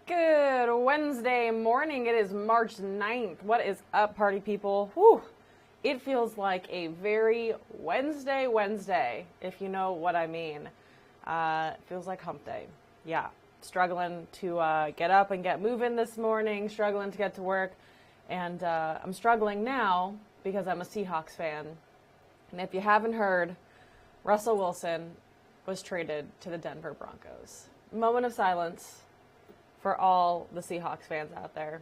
Good Wednesday morning. It is March 9th. What is up, party people? Whew. It feels like a very Wednesday, if you know what I mean. It feels like hump day. Yeah. Struggling to get up and get moving this morning, struggling to get to work. And I'm struggling now because I'm a Seahawks fan. And if you haven't heard, Russell Wilson was traded to the Denver Broncos. Moment of silence for all the Seahawks fans out there.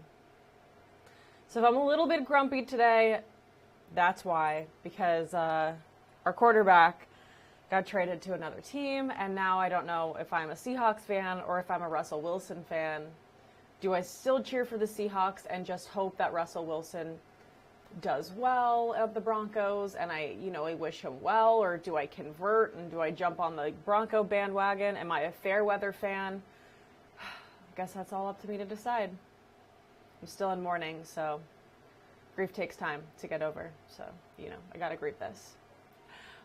So if I'm a little bit grumpy today, that's why, because our quarterback got traded to another team, and now I don't know if I'm a Seahawks fan or if I'm a Russell Wilson fan. Do I still cheer for the Seahawks and just hope that Russell Wilson does well at the Broncos and I wish him well, or do I convert and do I jump on the Bronco bandwagon? Am I a fair weather fan? I guess that's all up to me to decide. I'm still in mourning, so grief takes time to get over. So, I gotta grieve this.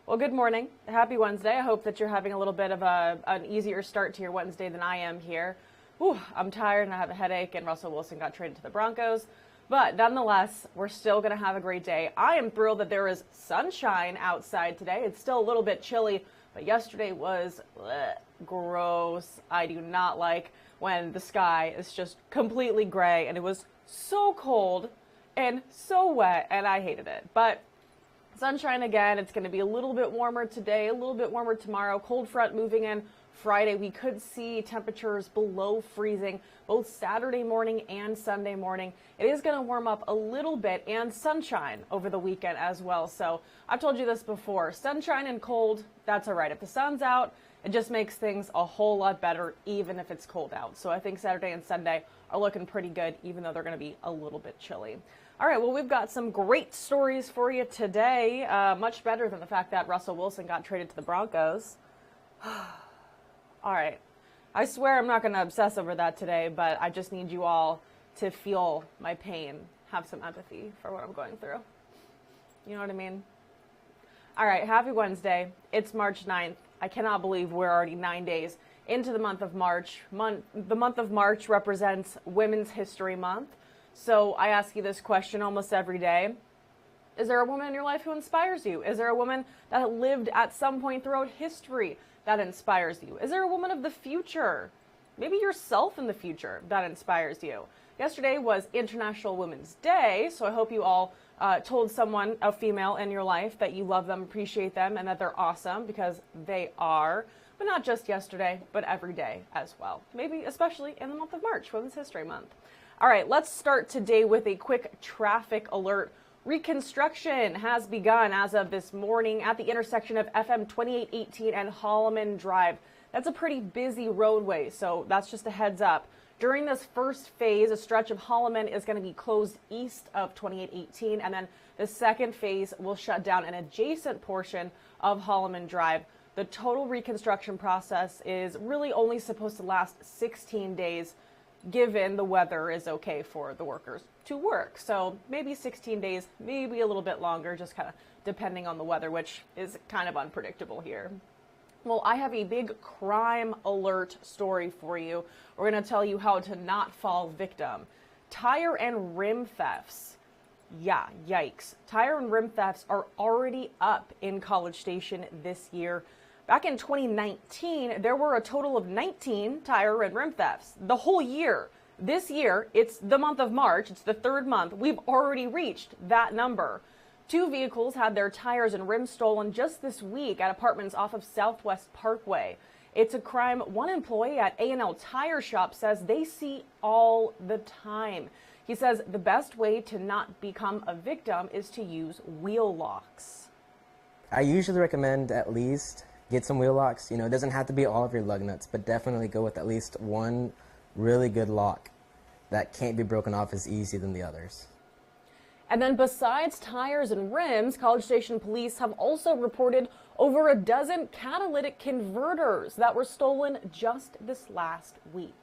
Well, good morning. Happy Wednesday. I hope that you're having a little bit of an easier start to your Wednesday than I am here. Whew, I'm tired and I have a headache, and Russell Wilson got traded to the Broncos. But nonetheless, we're still going to have a great day. I am thrilled that there is sunshine outside today. It's still a little bit chilly, but yesterday was gross. I do not like when the sky is just completely gray, and it was so cold and so wet, and I hated it. But sunshine again. It's going to be a little bit warmer today, a little bit warmer tomorrow. Cold front moving in Friday. We could see temperatures below freezing both Saturday morning and Sunday morning. It is going to warm up a little bit, and sunshine over the weekend as well. So I've told you this before, sunshine and cold, that's all right. If the sun's out, it just makes things a whole lot better, even if it's cold out. So I think Saturday and Sunday are looking pretty good, even though they're going to be a little bit chilly. All right, well, we've got some great stories for you today, much better than the fact that Russell Wilson got traded to the Broncos. All right, I swear I'm not going to obsess over that today, but I just need you all to feel my pain, have some empathy for what I'm going through. You know what I mean? All right, happy Wednesday. It's March 9th. I cannot believe we're already 9 days into the month of March. The month of March represents Women's History Month. So I ask you this question almost every day. Is there a woman in your life who inspires you? Is there a woman that lived at some point throughout history that inspires you? Is there a woman of the future, maybe yourself in the future, that inspires you? Yesterday was International Women's Day, so I hope you all told someone, a female in your life, that you love them, appreciate them, and that they're awesome, because they are. But not just yesterday, but every day as well. Maybe especially in the month of March, Women's History Month. All right, let's start today with a quick traffic alert. Reconstruction has begun as of this morning at the intersection of FM 2818 and Holloman Drive. That's a pretty busy roadway, so that's just a heads up. During this first phase, a stretch of Holloman is going to be closed east of 2818, and then the second phase will shut down an adjacent portion of Holloman Drive. The total reconstruction process is really only supposed to last 16 days, given the weather is okay for the workers to work. So maybe 16 days, maybe a little bit longer, just kind of depending on the weather, which is kind of unpredictable here. Well, I have a big crime alert story for you. We're going to tell you how to not fall victim. Tire and rim thefts. Yeah, yikes. Tire and rim thefts are already up in College Station this year. Back in 2019, there were a total of 19 tire and rim thefts the whole year. This year, it's the month of March, it's the third month, we've already reached that number. 2 vehicles had their tires and rims stolen just this week at apartments off of Southwest Parkway. It's a crime one employee at A&L Tire Shop says they see all the time. He says the best way to not become a victim is to use wheel locks. I usually recommend at least get some wheel locks. It doesn't have to be all of your lug nuts, but definitely go with at least one really good lock that can't be broken off as easy than the others. And then besides tires and rims, College Station police have also reported over a dozen catalytic converters that were stolen just this last week.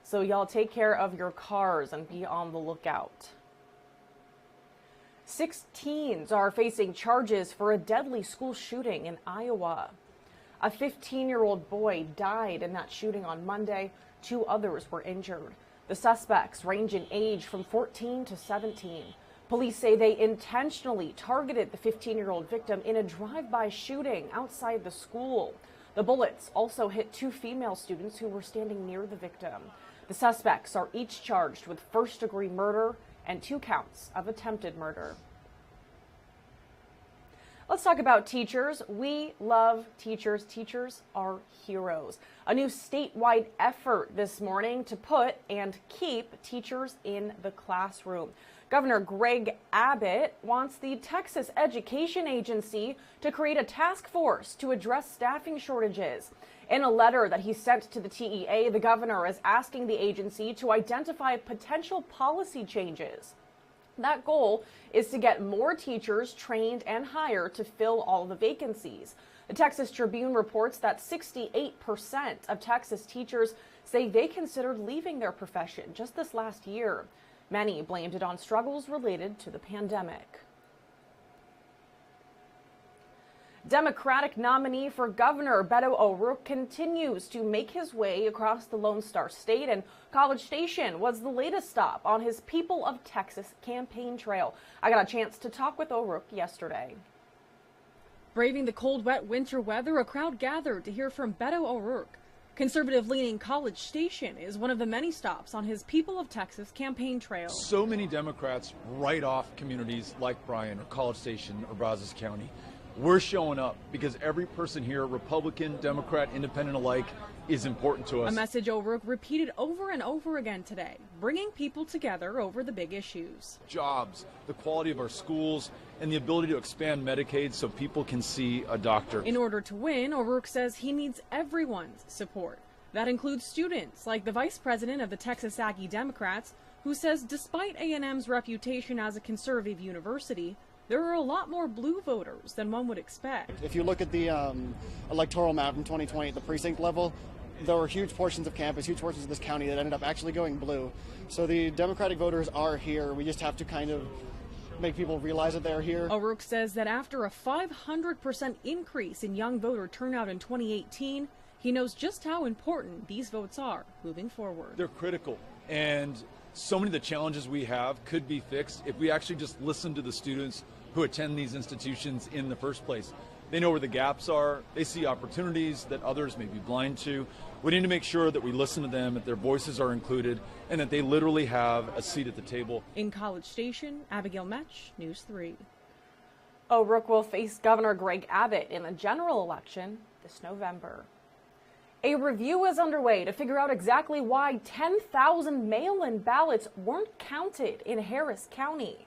So y'all take care of your cars and be on the lookout. 6 teens are facing charges for a deadly school shooting in Iowa. A 15-year-old boy died in that shooting on Monday. 2 others were injured. The suspects range in age from 14 to 17. Police say they intentionally targeted the 15-year-old victim in a drive-by shooting outside the school. The bullets also hit 2 female students who were standing near the victim. The suspects are each charged with first-degree murder and 2 counts of attempted murder. Let's talk about teachers. We love teachers. Teachers are heroes. A new statewide effort this morning to put and keep teachers in the classroom. Governor Greg Abbott wants the Texas Education Agency to create a task force to address staffing shortages. In a letter that he sent to the TEA, the governor is asking the agency to identify potential policy changes. That goal is to get more teachers trained and hired to fill all the vacancies. The Texas Tribune reports that 68% of Texas teachers say they considered leaving their profession just this last year. Many blamed it on struggles related to the pandemic. Democratic nominee for governor Beto O'Rourke continues to make his way across the Lone Star State, and College Station was the latest stop on his People of Texas campaign trail. I got a chance to talk with O'Rourke yesterday. Braving the cold, wet winter weather, a crowd gathered to hear from Beto O'Rourke. Conservative-leaning College Station is one of the many stops on his People of Texas campaign trail. So many Democrats write off communities like Bryan or College Station or Brazos County. We're showing up because every person here, Republican, Democrat, Independent alike, is important to us. A message O'Rourke repeated over and over again today, bringing people together over the big issues. Jobs, the quality of our schools, and the ability to expand Medicaid so people can see a doctor. In order to win, O'Rourke says he needs everyone's support. That includes students, like the vice president of the Texas Aggie Democrats, who says despite A&M's reputation as a conservative university, there are a lot more blue voters than one would expect. If you look at the electoral map in 2020 at the precinct level, there were huge portions of campus, huge portions of this county that ended up actually going blue. So the Democratic voters are here. We just have to kind of make people realize that they're here. O'Rourke says that after a 500% increase in young voter turnout in 2018, he knows just how important these votes are moving forward. They're critical, and so many of the challenges we have could be fixed if we actually just listen to the students who attend these institutions in the first place. They know where the gaps are. They see opportunities that others may be blind to. We need to make sure that we listen to them, that their voices are included, and that they literally have a seat at the table. In College Station, Abigail Metch, News 3. O'Rourke will face Governor Greg Abbott in the general election this November. A review is underway to figure out exactly why 10,000 mail-in ballots weren't counted in Harris County.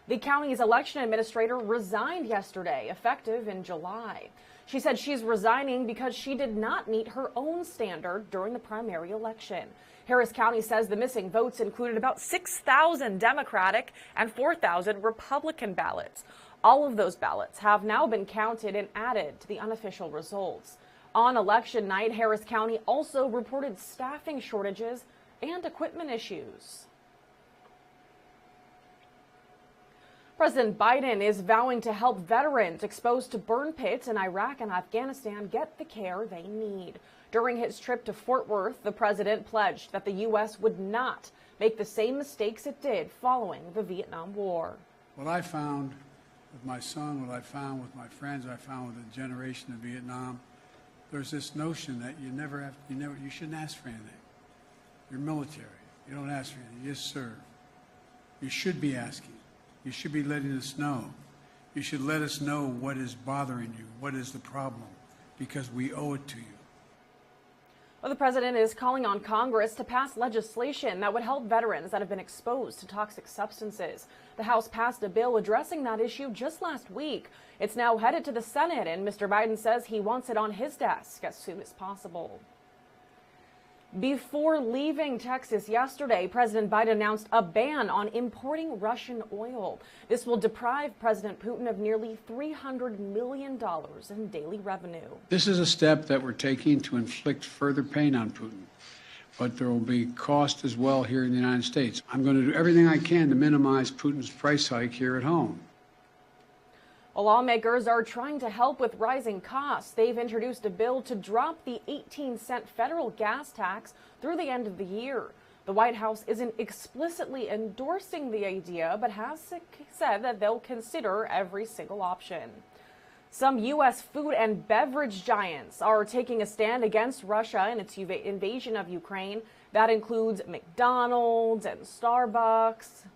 The county's election administrator resigned yesterday, effective in July. She said she's resigning because she did not meet her own standard during the primary election. Harris County says the missing votes included about 6,000 Democratic and 4,000 Republican ballots. All of those ballots have now been counted and added to the unofficial results. On election night, Harris County also reported staffing shortages and equipment issues. President Biden is vowing to help veterans exposed to burn pits in Iraq and Afghanistan get the care they need. During his trip to Fort Worth, the president pledged that the U.S. would not make the same mistakes it did following the Vietnam War. What I found with my son, what I found with my friends, I found with the generation of Vietnam, there's this notion that you shouldn't ask for anything. You're military. You don't ask for anything. You just serve. You should be asking. You should be letting us know. You should let us know what is bothering you, what is the problem, because we owe it to you. Well, the president is calling on Congress to pass legislation that would help veterans that have been exposed to toxic substances. The House passed a bill addressing that issue just last week. It's now headed to the Senate, and Mr. Biden says he wants it on his desk as soon as possible. Before leaving Texas yesterday, President Biden announced a ban on importing Russian oil. This will deprive President Putin of nearly $300 million in daily revenue. This is a step that we're taking to inflict further pain on Putin, but there will be cost as well here in the United States. I'm going to do everything I can to minimize Putin's price hike here at home. Well, lawmakers are trying to help with rising costs. They've introduced a bill to drop the 18-cent federal gas tax through the end of the year. The White House isn't explicitly endorsing the idea, but has said that they'll consider every single option. Some U.S. food and beverage giants are taking a stand against Russia and its invasion of Ukraine. That includes McDonald's and Starbucks.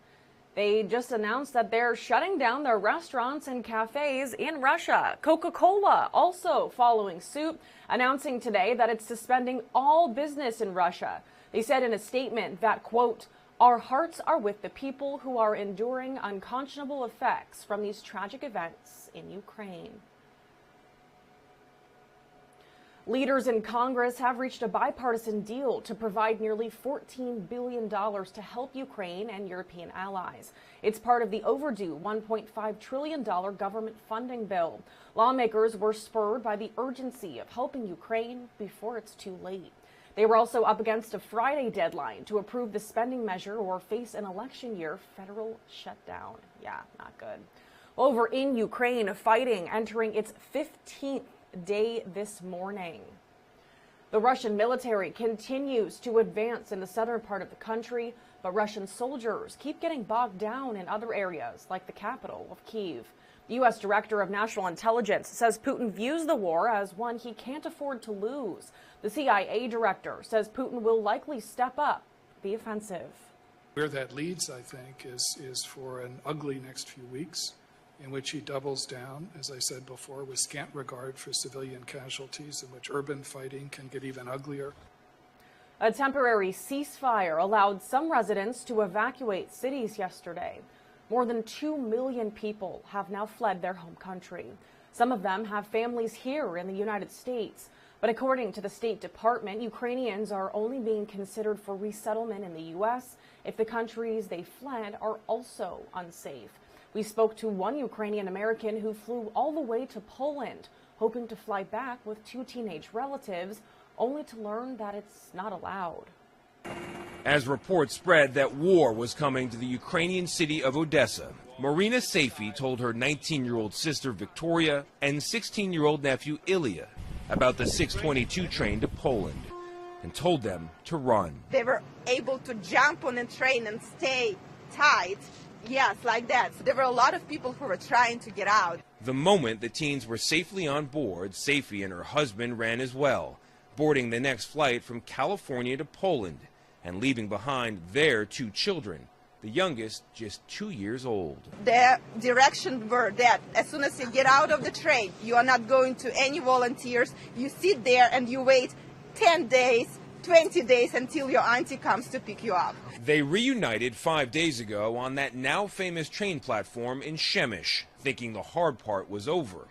They just announced that they're shutting down their restaurants and cafes in Russia. Coca-Cola also following suit, announcing today that it's suspending all business in Russia. They said in a statement that, quote, "Our hearts are with the people who are enduring unconscionable effects from these tragic events in Ukraine." Leaders in Congress have reached a bipartisan deal to provide nearly $14 billion to help Ukraine and European allies. It's part of the overdue $1.5 trillion government funding bill. Lawmakers were spurred by the urgency of helping Ukraine before it's too late. They were also up against a Friday deadline to approve the spending measure or face an election year federal shutdown. Yeah, not good. Over in Ukraine, fighting entering its 15th day this morning. The Russian military continues to advance in the southern part of the country, but Russian soldiers keep getting bogged down in other areas like the capital of Kyiv. The U.S. Director of National Intelligence says Putin views the war as one he can't afford to lose. The CIA director says Putin will likely step up the offensive. Where that leads, I think, is for an ugly next few weeks, in which he doubles down, as I said before, with scant regard for civilian casualties, in which urban fighting can get even uglier. A temporary ceasefire allowed some residents to evacuate cities yesterday. More than 2 million people have now fled their home country. Some of them have families here in the United States. But according to the State Department, Ukrainians are only being considered for resettlement in the U.S. if the countries they fled are also unsafe. We spoke to one Ukrainian American who flew all the way to Poland, hoping to fly back with 2 teenage relatives, only to learn that it's not allowed. As reports spread that war was coming to the Ukrainian city of Odessa, Marina Saifi told her 19-year-old sister Victoria and 16-year-old nephew Ilya about the 622 train to Poland and told them to run. They were able to jump on a train and stay tight. Yes, like that. So there were a lot of people who were trying to get out. The moment the teens were safely on board, Saifi and her husband ran as well, boarding the next flight from California to Poland and leaving behind their 2 children, the youngest just 2 years old. The directions were that as soon as you get out of the train, you are not going to any volunteers. You sit there and you wait 10 days, 20 days until your auntie comes to pick you up. They reunited 5 days ago on that now famous train platform in Przemyśl, thinking the hard part was over.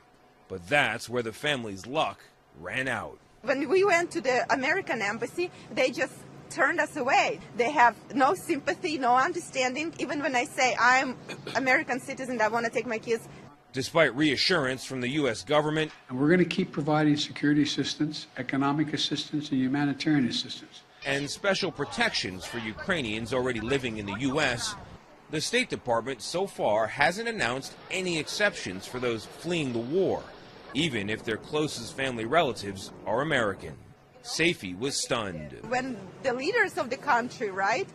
But that's where the family's luck ran out. When we went to the American embassy, they just turned us away. They have no sympathy, no understanding. Even when I say I'm American citizen, I want to take my kids. Despite reassurance from the U.S. government. And we're going to keep providing security assistance, economic assistance, and humanitarian assistance. And special protections for Ukrainians already living in the U.S., the State Department so far hasn't announced any exceptions for those fleeing the war, even if their closest family relatives are American. Saifi was stunned. When the leaders of the country, right,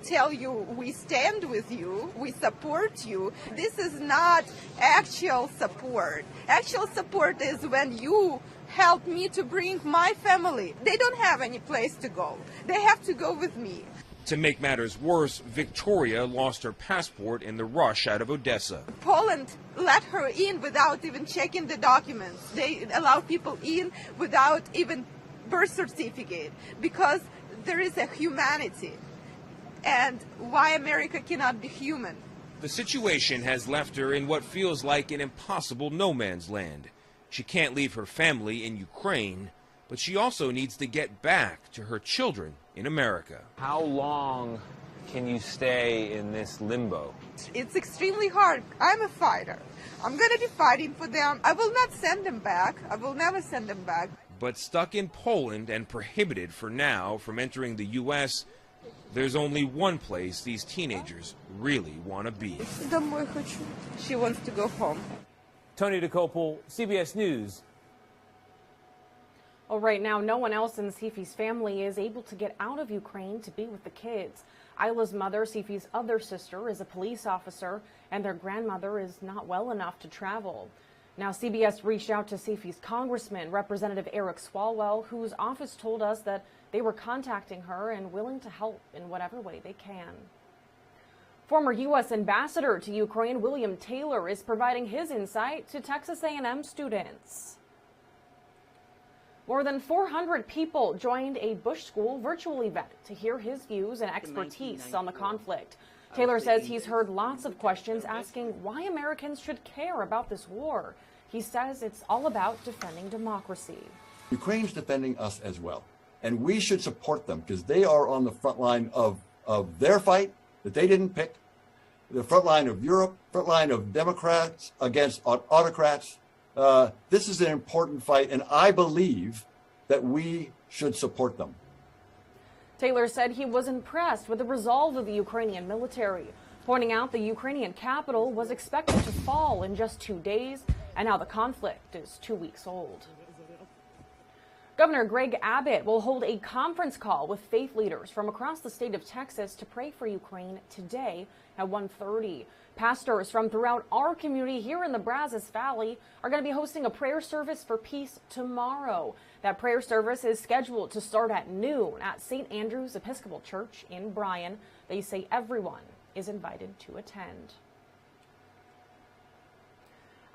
tell you we stand with you, we support you, this is not actual support. Actual support is when you help me to bring my family. They don't have any place to go. They have to go with me. To make matters worse, Victoria lost her passport in the rush out of Odessa. Poland let her in without even checking the documents. They allow people in without even birth certificate, because there is a humanity. And why America cannot be human? The situation has left her in what feels like an impossible no man's land. She can't leave her family in Ukraine, but she also needs to get back to her children in America. How long can you stay in this limbo? It's extremely hard. I'm a fighter. I'm going to be fighting for them. I will not send them back. I will never send them back. But stuck in Poland and prohibited for now from entering the U.S., there's only one place these teenagers really want to be. She wants to go home. Tony DeCopel, CBS News. Well, right now, no one else in Sifi's family is able to get out of Ukraine to be with the kids. Isla's mother, Sifi's other sister, is a police officer, and their grandmother is not well enough to travel. Now, CBS reached out to Sifi's congressman, Representative Eric Swalwell, whose office told us that they were contacting her and willing to help in whatever way they can. Former U.S. Ambassador to Ukraine, William Taylor, is providing his insight to Texas A&M students. More than 400 people joined a Bush School virtual event to hear his views and expertise on the conflict. Taylor says he's heard lots of questions asking why Americans should care about this war. He says it's all about defending democracy. Ukraine's defending us as well, and we should support them because they are on the front line of their fight that they didn't pick, the front line of Europe, front line of Democrats against autocrats. This is an important fight, and I believe that we should support them. Taylor said he was impressed with the resolve of the Ukrainian military, pointing out the Ukrainian capital was expected to fall in just 2 days, and now the conflict is 2 weeks old. Governor Greg Abbott will hold a conference call with faith leaders from across the state of Texas to pray for Ukraine today at 1:30. Pastors from throughout our community here in the Brazos Valley are going to be hosting a prayer service for peace tomorrow. That prayer service is scheduled to start at noon at St. Andrew's Episcopal Church in Bryan. They say everyone is invited to attend.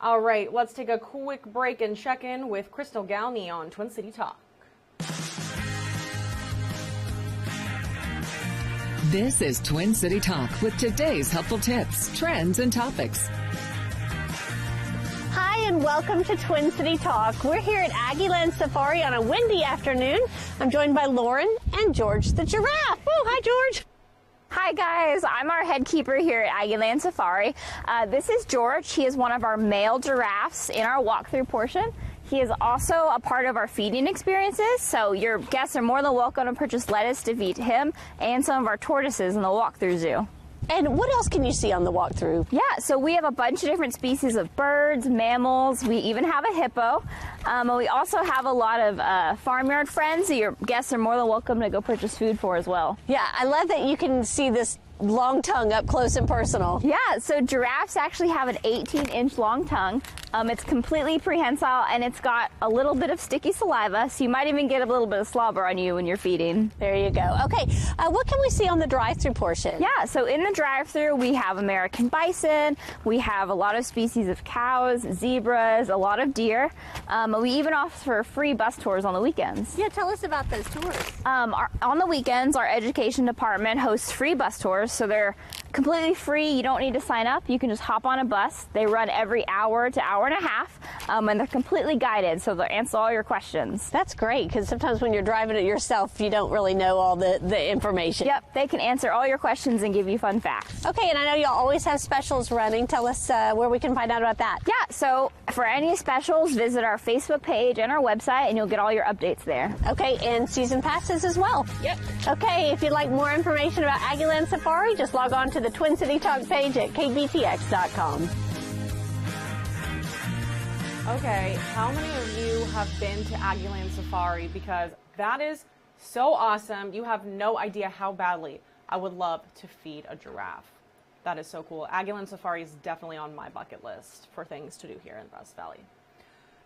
All right, let's take a quick break and check in with Crystal Galney on Twin City Talk. This is Twin City Talk with today's helpful tips, trends, and topics. Hi, and welcome to Twin City Talk. We're here at Aggieland Safari on a windy afternoon. I'm joined by Lauren and George the giraffe. Oh, hi, George. Hi guys, I'm our head keeper here at Aggieland Safari. This is George. He is one of our male giraffes in our walkthrough portion. He is also a part of our feeding experiences, so your guests are more than welcome to purchase lettuce to feed him and some of our tortoises in the walkthrough zoo. And what else can you see on the walkthrough? Yeah, so we have a bunch of different species of birds, mammals. We even have a hippo. And we also have a lot of farmyard friends that your guests are more than welcome to go purchase food for as well. Yeah, I love that you can see this long tongue up close and personal. Yeah, so giraffes actually have an 18-inch long tongue. It's completely prehensile, and it's got a little bit of sticky saliva, so you might even get a little bit of slobber on you when you're feeding. There you go. Okay, what can we see on the drive-through portion? Yeah, so in the drive-through, we have American bison, we have a lot of species of cows, zebras, a lot of deer. We even offer free bus tours on the weekends. Yeah, tell us about those tours. On the weekends, our education department hosts free bus tours, so they're completely free. You don't need to sign up. You can just hop on a bus. They run every hour to hour and a half, and they're completely guided, so they'll answer all your questions. That's great, because sometimes when you're driving it yourself, you don't really know all the information. Yep, they can answer all your questions and give you fun facts. Okay, and I know y'all always have specials running. Tell us where we can find out about that. Yeah, so for any specials, visit our Facebook page and our website, and you'll get all your updates there. Okay, and season passes as well. Yep. Okay, if you'd like more information about Aggieland Safari, just log on to the Twin City Talk page at kbtx.com. Okay, how many of you have been to Aggieland Safari? Because that is so awesome. You have no idea how badly I would love to feed a giraffe. That is so cool. Aggieland Safari is definitely on my bucket list for things to do here in the Brazos Valley.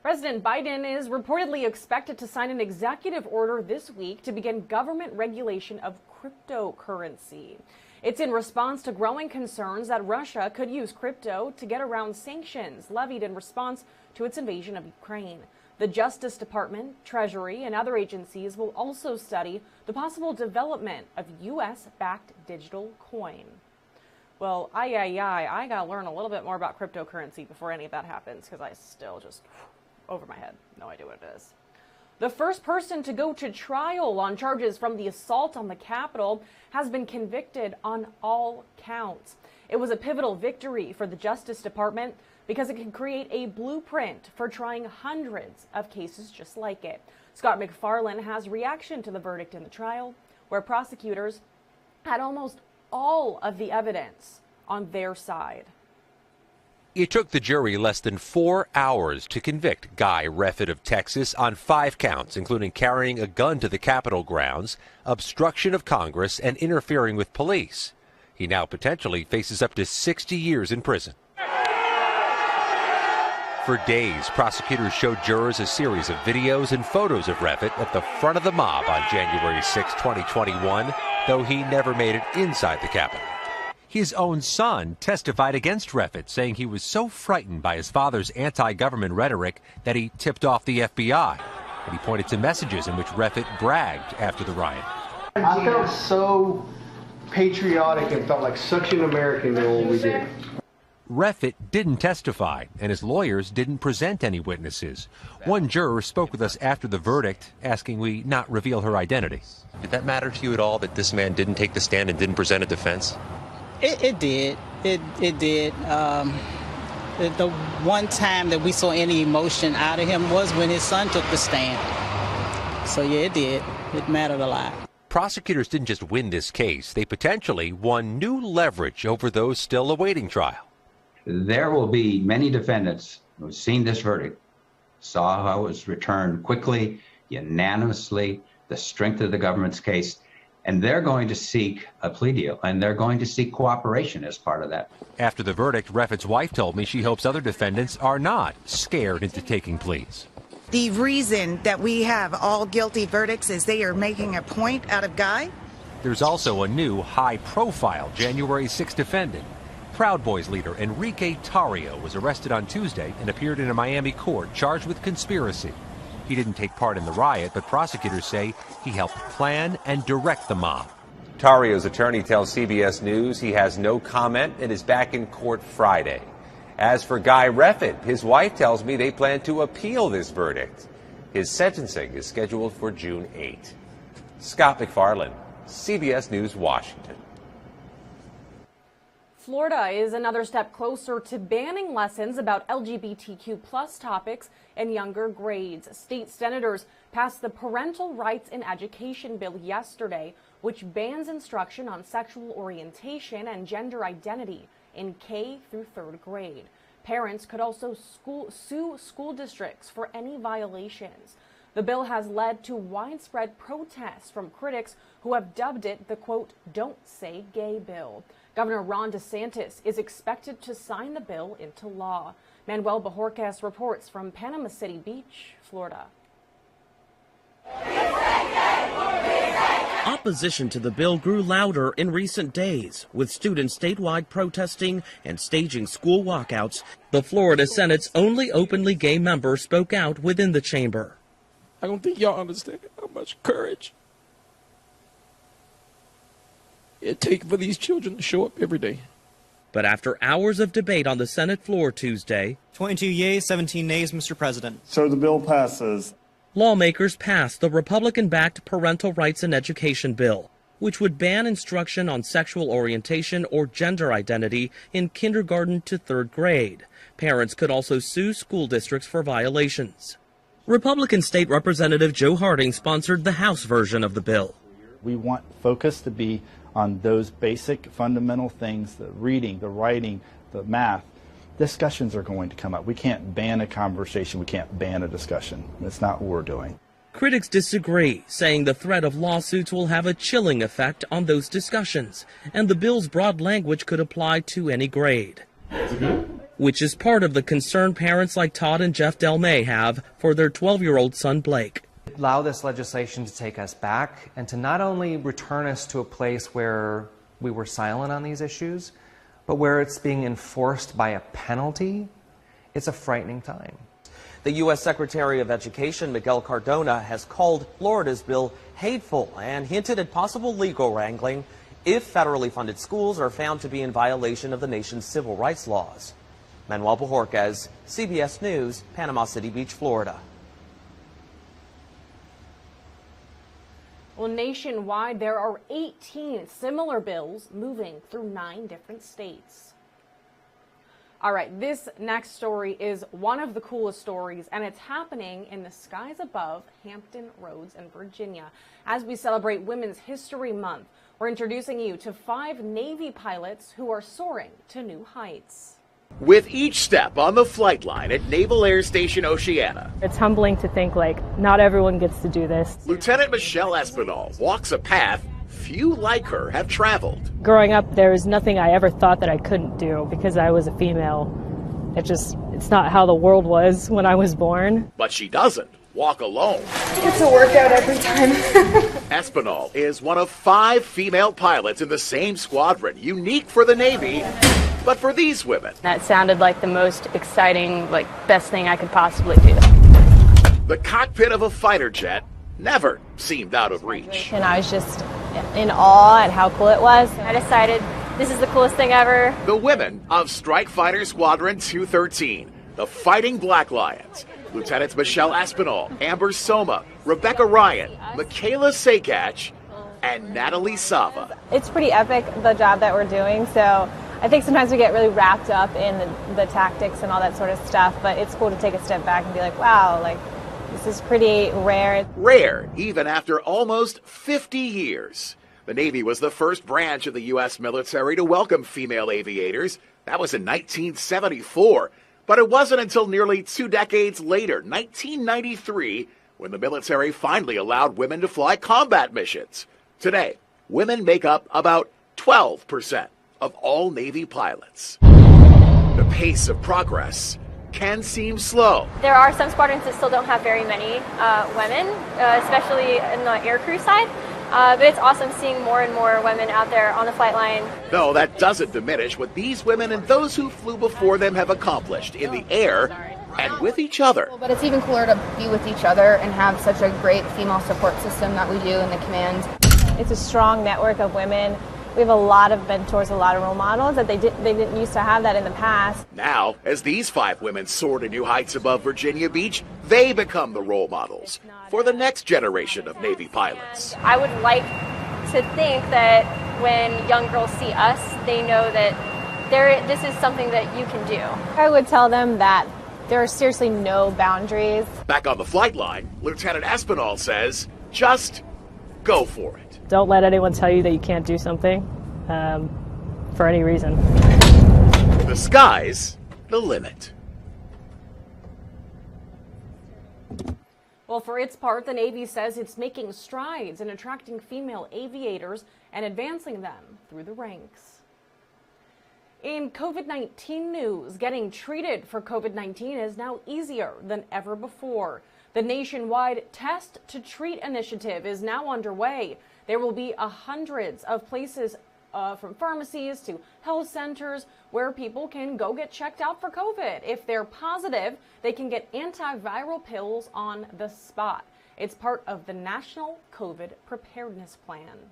President Biden is reportedly expected to sign an executive order this week to begin government regulation of cryptocurrency. It's in response to growing concerns that Russia could use crypto to get around sanctions levied in response to its invasion of Ukraine. The Justice Department, Treasury, and other agencies will also study the possible development of U.S.-backed digital coin. Well, I gotta learn a little bit more about cryptocurrency before any of that happens, because I still just over my head, no idea what it is. The first person to go to trial on charges from the assault on the Capitol has been convicted on all counts. It was a pivotal victory for the Justice Department because it can create a blueprint for trying hundreds of cases just like it. Scott McFarlane has reaction to the verdict in the trial, where prosecutors had almost all of the evidence on their side. It took the jury less than 4 hours to convict Guy Reffitt of Texas on 5 counts, including carrying a gun to the Capitol grounds, obstruction of Congress, and interfering with police. He now potentially faces up to 60 years in prison. For days, prosecutors showed jurors a series of videos and photos of Reffitt at the front of the mob on January 6, 2021, though he never made it inside the Capitol. His own son testified against Reffitt, saying he was so frightened by his father's anti-government rhetoric that he tipped off the FBI. And he pointed to messages in which Reffitt bragged after the riot. I felt so patriotic and felt like such an American doing what we did. Reffitt didn't testify, and his lawyers didn't present any witnesses. One juror spoke with us after the verdict, asking we not reveal her identity. Did that matter to you at all, that this man didn't take the stand and didn't present a defense? It did. It did. The one time that we saw any emotion out of him was when his son took the stand. So yeah, it did. It mattered a lot. Prosecutors didn't just win this case, they potentially won new leverage over those still awaiting trial. There will be many defendants who have seen this verdict, saw how it was returned quickly, unanimously, the strength of the government's case, and they're going to seek a plea deal, and they're going to seek cooperation as part of that. After the verdict, Reffitt's wife told me she hopes other defendants are not scared into taking pleas. The reason that we have all guilty verdicts is they are making a point out of Guy. There's also a new high-profile January 6 defendant. Proud Boys leader Enrique Tarrio was arrested on Tuesday and appeared in a Miami court charged with conspiracy. He didn't take part in the riot, but prosecutors say he helped plan and direct the mob. Tarrio's attorney tells CBS News he has no comment and is back in court Friday. As for Guy Reffitt, his wife tells me they plan to appeal this verdict. His sentencing is scheduled for June 8. Scott McFarland, CBS News, Washington. Florida is another step closer to banning lessons about LGBTQ+ topics in younger grades. State senators passed the Parental Rights in Education bill yesterday, which bans instruction on sexual orientation and gender identity in K through 3rd grade. Parents could also sue school districts for any violations. The bill has led to widespread protests from critics who have dubbed it the, quote, "Don't Say Gay bill." Governor Ron DeSantis is expected to sign the bill into law. Manuel Bajorquez reports from Panama City Beach, Florida. Opposition to the bill grew louder in recent days, with students statewide protesting and staging school walkouts. The Florida Senate's only openly gay member spoke out within the chamber. I don't think y'all understand how much courage it takes for these children to show up every day. But after hours of debate on the Senate floor Tuesday, 22 yeas, 17 nays, Mr. President. So the bill passes. Lawmakers passed the Republican-backed Parental Rights in Education bill, which would ban instruction on sexual orientation or gender identity in kindergarten to 3rd grade. Parents could also sue school districts for violations. Republican State Representative Joe Harding sponsored the House version of the bill. We want focus to be on those basic fundamental things, the reading, the writing, the math. Discussions are going to come up. We can't ban a conversation. We can't ban a discussion. That's not what we're doing. Critics disagree, saying the threat of lawsuits will have a chilling effect on those discussions, and the bill's broad language could apply to any grade. Which is part of the concern parents like Todd and Jeff Del May have for their 12-year-old son Blake. Allow this legislation to take us back and to not only return us to a place where we were silent on these issues, but where it's being enforced by a penalty. It's a frightening time. The U.S. Secretary of Education, Miguel Cardona, has called Florida's bill hateful and hinted at possible legal wrangling if federally funded schools are found to be in violation of the nation's civil rights laws. Manuel Bajorquez, CBS News, Panama City Beach, Florida. Well, nationwide, there are 18 similar bills moving through 9 different states. All right, this next story is one of the coolest stories, and it's happening in the skies above Hampton Roads in Virginia. As we celebrate Women's History Month, we're introducing you to 5 Navy pilots who are soaring to new heights. with each step on the flight line at Naval Air Station Oceana. It's humbling to think, like, not everyone gets to do this. Lieutenant Michelle Espinal walks a path few like her have traveled. Growing up, there was nothing I ever thought that I couldn't do because I was a female. It's not how the world was when I was born. But she doesn't walk alone. It's a workout every time. Espinal is one of 5 female pilots in the same squadron, unique for the Navy, but for these women. That sounded like the most exciting, best thing I could possibly do. The cockpit of a fighter jet never seemed out of reach. And I was just in awe at how cool it was. I decided this is the coolest thing ever. The women of Strike Fighter Squadron 213, the Fighting Black Lions, Lieutenants Michelle Espinal, Amber Soma, Rebecca Ryan, Michaela Sakach, and Natalie Sava. It's pretty epic, the job that we're doing, so I think sometimes we get really wrapped up in the tactics and all that sort of stuff, but it's cool to take a step back and be like, wow, this is pretty rare. Rare, even after almost 50 years. The Navy was the first branch of the U.S. military to welcome female aviators. That was in 1974. But it wasn't until nearly 2 decades later, 1993, when the military finally allowed women to fly combat missions. Today, women make up about 12% of all Navy pilots. The pace of progress can seem slow. There are some squadrons that still don't have very many women, especially in the aircrew side. But it's awesome seeing more and more women out there on the flight line. No, that doesn't diminish what these women and those who flew before them have accomplished in the air and with each other. But it's even cooler to be with each other and have such a great female support system that we do in the command. It's a strong network of women. We have a lot of mentors, a lot of role models that they didn't used to have that in the past. Now, as these 5 women soar to new heights above Virginia Beach, they become the role models for the next generation of Navy pilots. I would like to think that when young girls see us, they know that this is something that you can do. I would tell them that there are seriously no boundaries. Back on the flight line, Lieutenant Espinal says, just go for it. Don't let anyone tell you that you can't do something for any reason. The sky's the limit. Well, for its part, the Navy says it's making strides in attracting female aviators and advancing them through the ranks. In COVID-19 news, getting treated for COVID-19 is now easier than ever before. The nationwide Test to Treat initiative is now underway. There will be hundreds of places from pharmacies to health centers where people can go get checked out for COVID. If they're positive, they can get antiviral pills on the spot. It's part of the National COVID Preparedness Plan.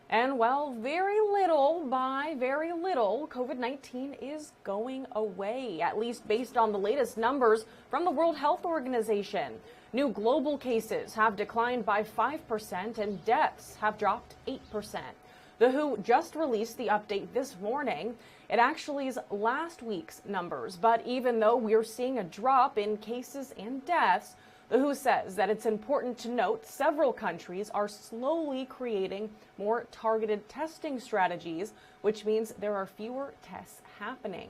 And well, very little by very little, COVID-19 is going away, at least based on the latest numbers from the World Health Organization. New global cases have declined by 5% and deaths have dropped 8%. The WHO just released the update this morning. It actually is last week's numbers, but even though we're seeing a drop in cases and deaths, the WHO says that it's important to note several countries are slowly creating more targeted testing strategies, which means there are fewer tests happening.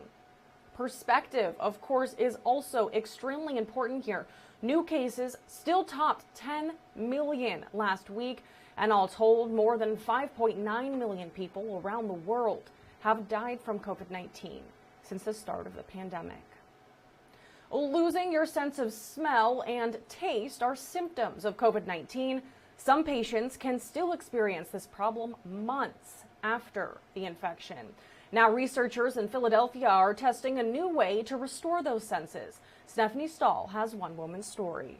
Perspective, of course, is also extremely important here. New cases still topped 10 million last week, and all told, more than 5.9 million people around the world have died from COVID-19 since the start of the pandemic. Losing your sense of smell and taste are symptoms of COVID-19. Some patients can still experience this problem months after the infection. Now, researchers in Philadelphia are testing a new way to restore those senses. Stephanie Stahl has one woman's story.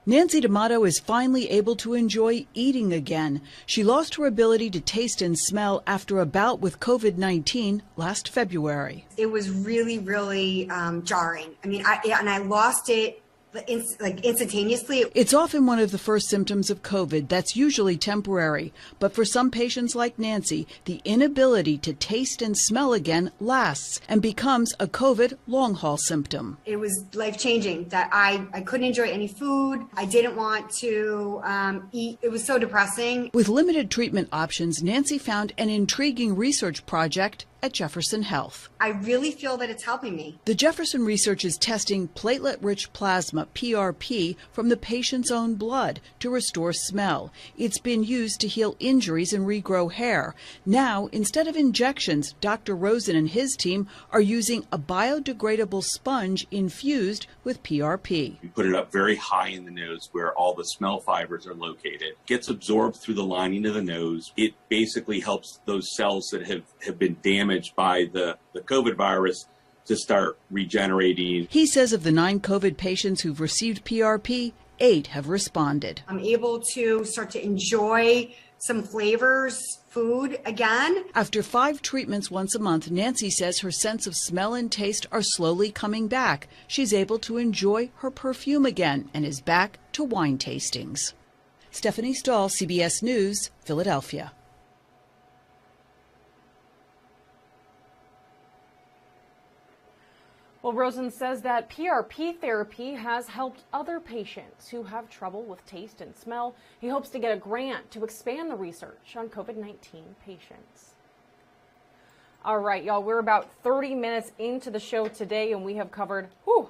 Nancy D'Amato is finally able to enjoy eating again. She lost her ability to taste and smell after a bout with COVID-19 last February. It was really, really jarring. I mean, I lost it instantaneously. It's often one of the first symptoms of COVID that's usually temporary. But for some patients like Nancy, the inability to taste and smell again lasts and becomes a COVID long-haul symptom. It was life-changing that I couldn't enjoy any food. I didn't want to eat. It was so depressing. With limited treatment options, Nancy found an intriguing research project at Jefferson Health. I really feel that it's helping me. The Jefferson research is testing platelet-rich plasma, PRP, from the patient's own blood to restore smell. It's been used to heal injuries and regrow hair. Now, instead of injections, Dr. Rosen and his team are using a biodegradable sponge infused with PRP. We put it up very high in the nose where all the smell fibers are located. Gets absorbed through the lining of the nose. It basically helps those cells that have been damaged by the COVID virus to start regenerating. He says of the 9 COVID patients who've received PRP, 8 have responded. I'm able to start to enjoy some flavors, food again. After 5 treatments once a month, Nancy says her sense of smell and taste are slowly coming back. She's able to enjoy her perfume again and is back to wine tastings. Stephanie Stahl, CBS News, Philadelphia. Well, Rosen says that PRP therapy has helped other patients who have trouble with taste and smell. He hopes to get a grant to expand the research on COVID-19 patients. All right, y'all, we're about 30 minutes into the show today, and we have covered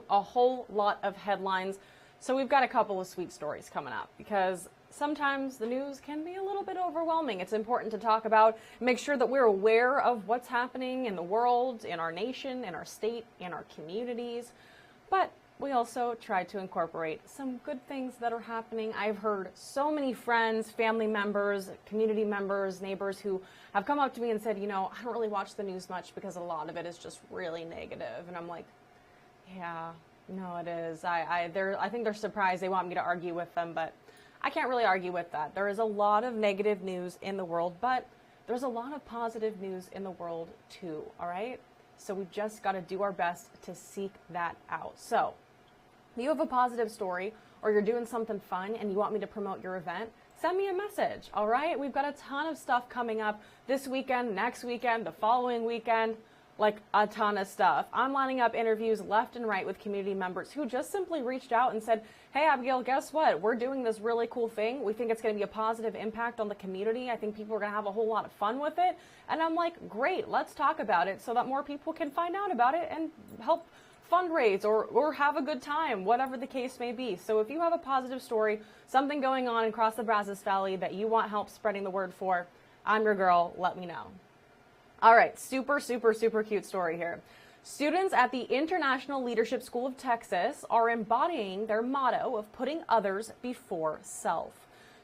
a whole lot of headlines. So we've got a couple of sweet stories coming up because sometimes the news can be a little bit overwhelming. It's important to talk about, make sure that we're aware of what's happening in the world, in our nation, in our state, in our communities. But we also try to incorporate some good things that are happening. I've heard so many friends, family members, community members, neighbors who have come up to me and said, you know, I don't really watch the news much because a lot of it is just really negative. And I'm like, yeah, no, it is. I think they're surprised. They want me to argue with them, but I can't really argue with that. There is a lot of negative news in the world, but there's a lot of positive news in the world too, all right? So we've just got to do our best to seek that out. So if you have a positive story or you're doing something fun and you want me to promote your event, send me a message, all right? We've got a ton of stuff coming up this weekend, next weekend, the following weekend. Like a ton of stuff. I'm lining up interviews left and right with community members who just simply reached out and said, hey, Abigail, guess what? We're doing this really cool thing. We think it's going to be a positive impact on the community. I think people are going to have a whole lot of fun with it. And I'm like, great, let's talk about it so that more people can find out about it and help fundraise or have a good time, whatever the case may be. So if you have a positive story, something going on across the Brazos Valley that you want help spreading the word for, I'm your girl. Let me know. All right, super cute story here. Students at the International Leadership School of Texas are embodying their motto of putting others before self.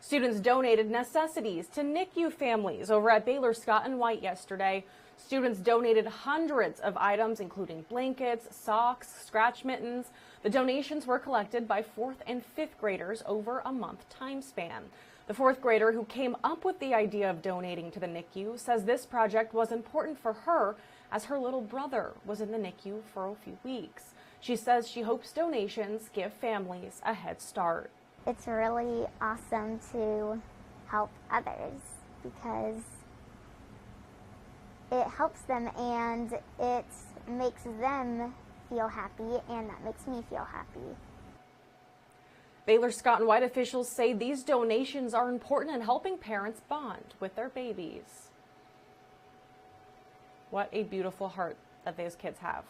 Students donated necessities to NICU families over at Baylor Scott & White yesterday. Students donated hundreds of items, including blankets, socks, scratch mittens. The donations were collected by 4th and 5th graders over a month time span. The 4th grader who came up with the idea of donating to the NICU says this project was important for her as her little brother was in the NICU for a few weeks. She says she hopes donations give families a head start. It's really awesome to help others because it helps them and it makes them feel happy, and that makes me feel happy. Baylor Scott & White officials say these donations are important in helping parents bond with their babies. What a beautiful heart that those kids have.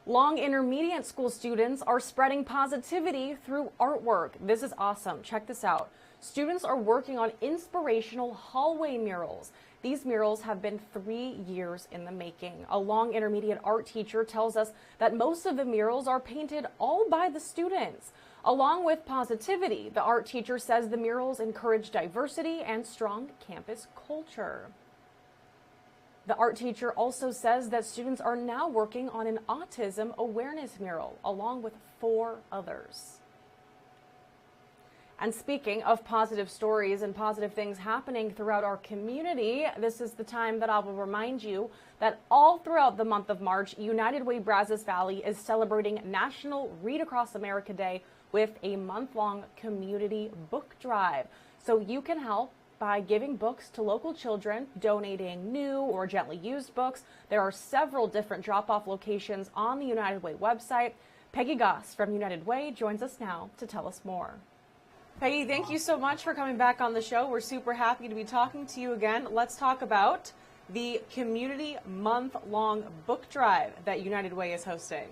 Long intermediate school students are spreading positivity through artwork. This is awesome. Check this out. Students are working on inspirational hallway murals. These murals have been 3 years in the making. A Long intermediate art teacher tells us that most of the murals are painted all by the students. Along with positivity, the art teacher says the murals encourage diversity and strong campus culture. The art teacher also says that students are now working on an autism awareness mural, along with 4 others. And speaking of positive stories and positive things happening throughout our community, this is the time that I will remind you that all throughout the month of March, United Way Brazos Valley is celebrating National Read Across America Day with a month-long community book drive. So you can help by giving books to local children, donating new or gently used books. There are several different drop-off locations on the United Way website. Peggy Goss from United Way joins us now to tell us more. Peggy, thank you so much for coming back on the show. We're super happy to be talking to you again. Let's talk about the community month-long book drive that United Way is hosting.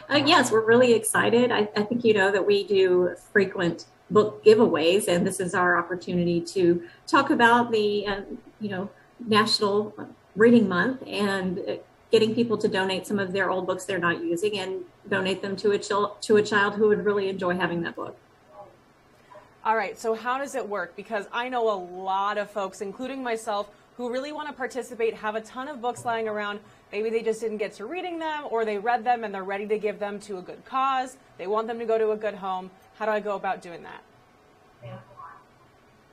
Yes, we're really excited. I think you know that we do frequent book giveaways, and this is our opportunity to talk about the National Reading Month and getting people to donate some of their old books they're not using and donate them to a child who would really enjoy having that book. All right, so how does it work? Because I know a lot of folks, including myself, who really want to participate, have a ton of books lying around. Maybe they just didn't get to reading them, or they read them and they're ready to give them to a good cause. They want them to go to a good home. How do I go about doing that?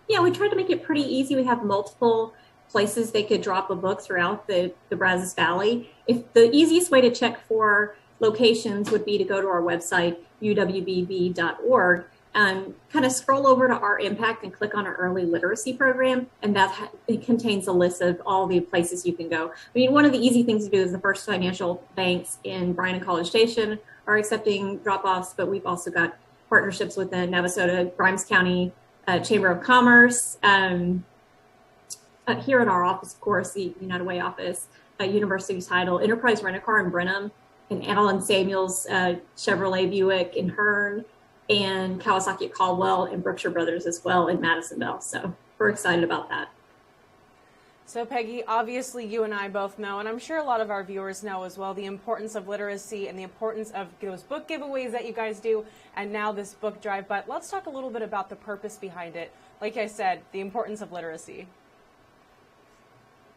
Yeah, we tried to make it pretty easy. We have multiple places they could drop a book throughout the Brazos Valley. If the easiest way to check for locations would be to go to our website, uwbv.org, and kind of scroll over to our impact and click on our early literacy program, and it contains a list of all the places you can go. I mean, one of the easy things to do is the First Financial banks in Bryan and College Station are accepting drop-offs, but we've also got partnerships with the Navasota Grimes County Chamber of Commerce. Here at our office, of course, the United Way office, University Title, Enterprise Rent-A-Car in Brenham, and Allen Samuels Chevrolet Buick in Hearn, and Kawasaki Caldwell and Brookshire Brothers as well in Madisonville. So we're excited about that. So Peggy, obviously you and I both know, and I'm sure a lot of our viewers know as well, the importance of literacy and the importance of those book giveaways that you guys do, and now this book drive. But let's talk a little bit about the purpose behind it. Like I said, the importance of literacy.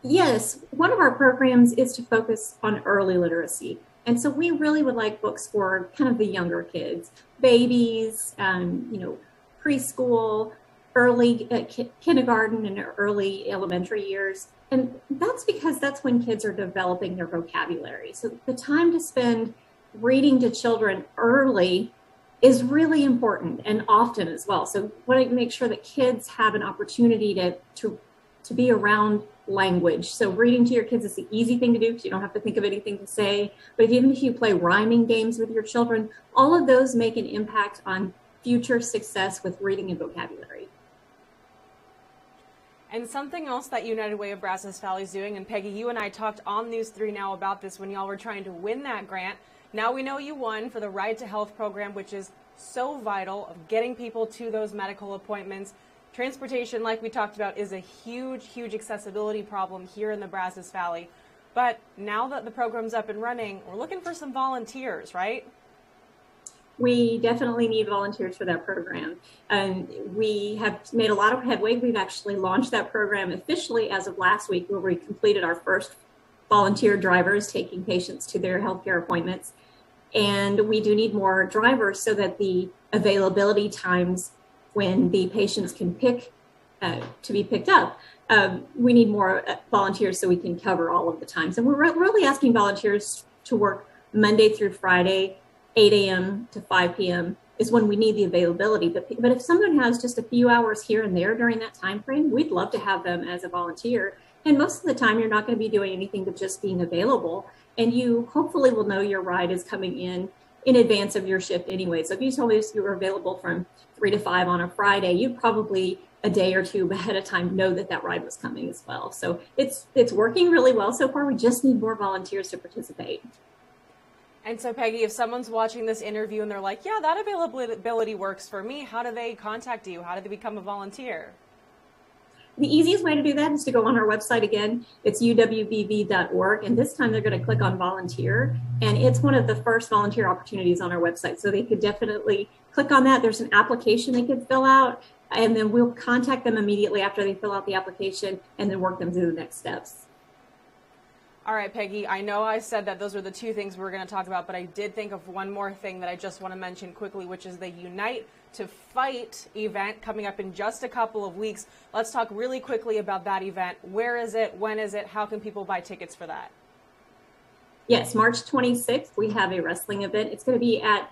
Yes, one of our programs is to focus on early literacy. And so we really would like books for kind of the younger kids, babies, preschool, early kindergarten and early elementary years. And that's because that's when kids are developing their vocabulary. So the time to spend reading to children early is really important, and often as well. So we want to make sure that kids have an opportunity to be around language. So reading to your kids is the easy thing to do because you don't have to think of anything to say. But even if you play rhyming games with your children, all of those make an impact on future success with reading and vocabulary. And something else that United Way of Brazos Valley is doing, and Peggy, you and I talked on News 3 Now about this when y'all were trying to win that grant. Now we know you won for the Ride to Health program, which is so vital of getting people to those medical appointments. Transportation, like we talked about, is a huge, huge accessibility problem here in the Brazos Valley. But now that the program's up and running, we're looking for some volunteers, right? We definitely need volunteers for that program. And we have made a lot of headway. We've actually launched that program officially as of last week, where we completed our first volunteer drivers taking patients to their healthcare appointments. And we do need more drivers so that the availability times when the patients can to be picked up, we need more volunteers so we can cover all of the times. And we're really asking volunteers to work Monday through Friday, 8 a.m. to 5 p.m. is when we need the availability. But if someone has just a few hours here and there during that time frame, we'd love to have them as a volunteer. And most of the time, you're not going to be doing anything but just being available. And you hopefully will know your ride is coming in advance of your shift anyway. So if you told me you were available from 3 to 5 on a Friday, you'd probably a day or two ahead of time know that ride was coming as well. So it's working really well so far. We just need more volunteers to participate. And so Peggy, if someone's watching this interview and they're like, yeah, that availability works for me, how do they contact you? How do they become a volunteer? The easiest way to do that is to go on our website again. It's uwbv.org, and this time they're going to click on volunteer, and it's one of the first volunteer opportunities on our website. So they could definitely click on that. There's an application they could fill out, and then we'll contact them immediately after they fill out the application and then work them through the next steps. All right, Peggy, I know I said that those were the two things we were going to talk about, but I did think of one more thing that I just want to mention quickly, which is the Unite to Fight event coming up in just a couple of weeks. Let's talk really quickly about that event. Where is it? When is it? How can people buy tickets for that? Yes, March 26th, we have a wrestling event. It's going to be at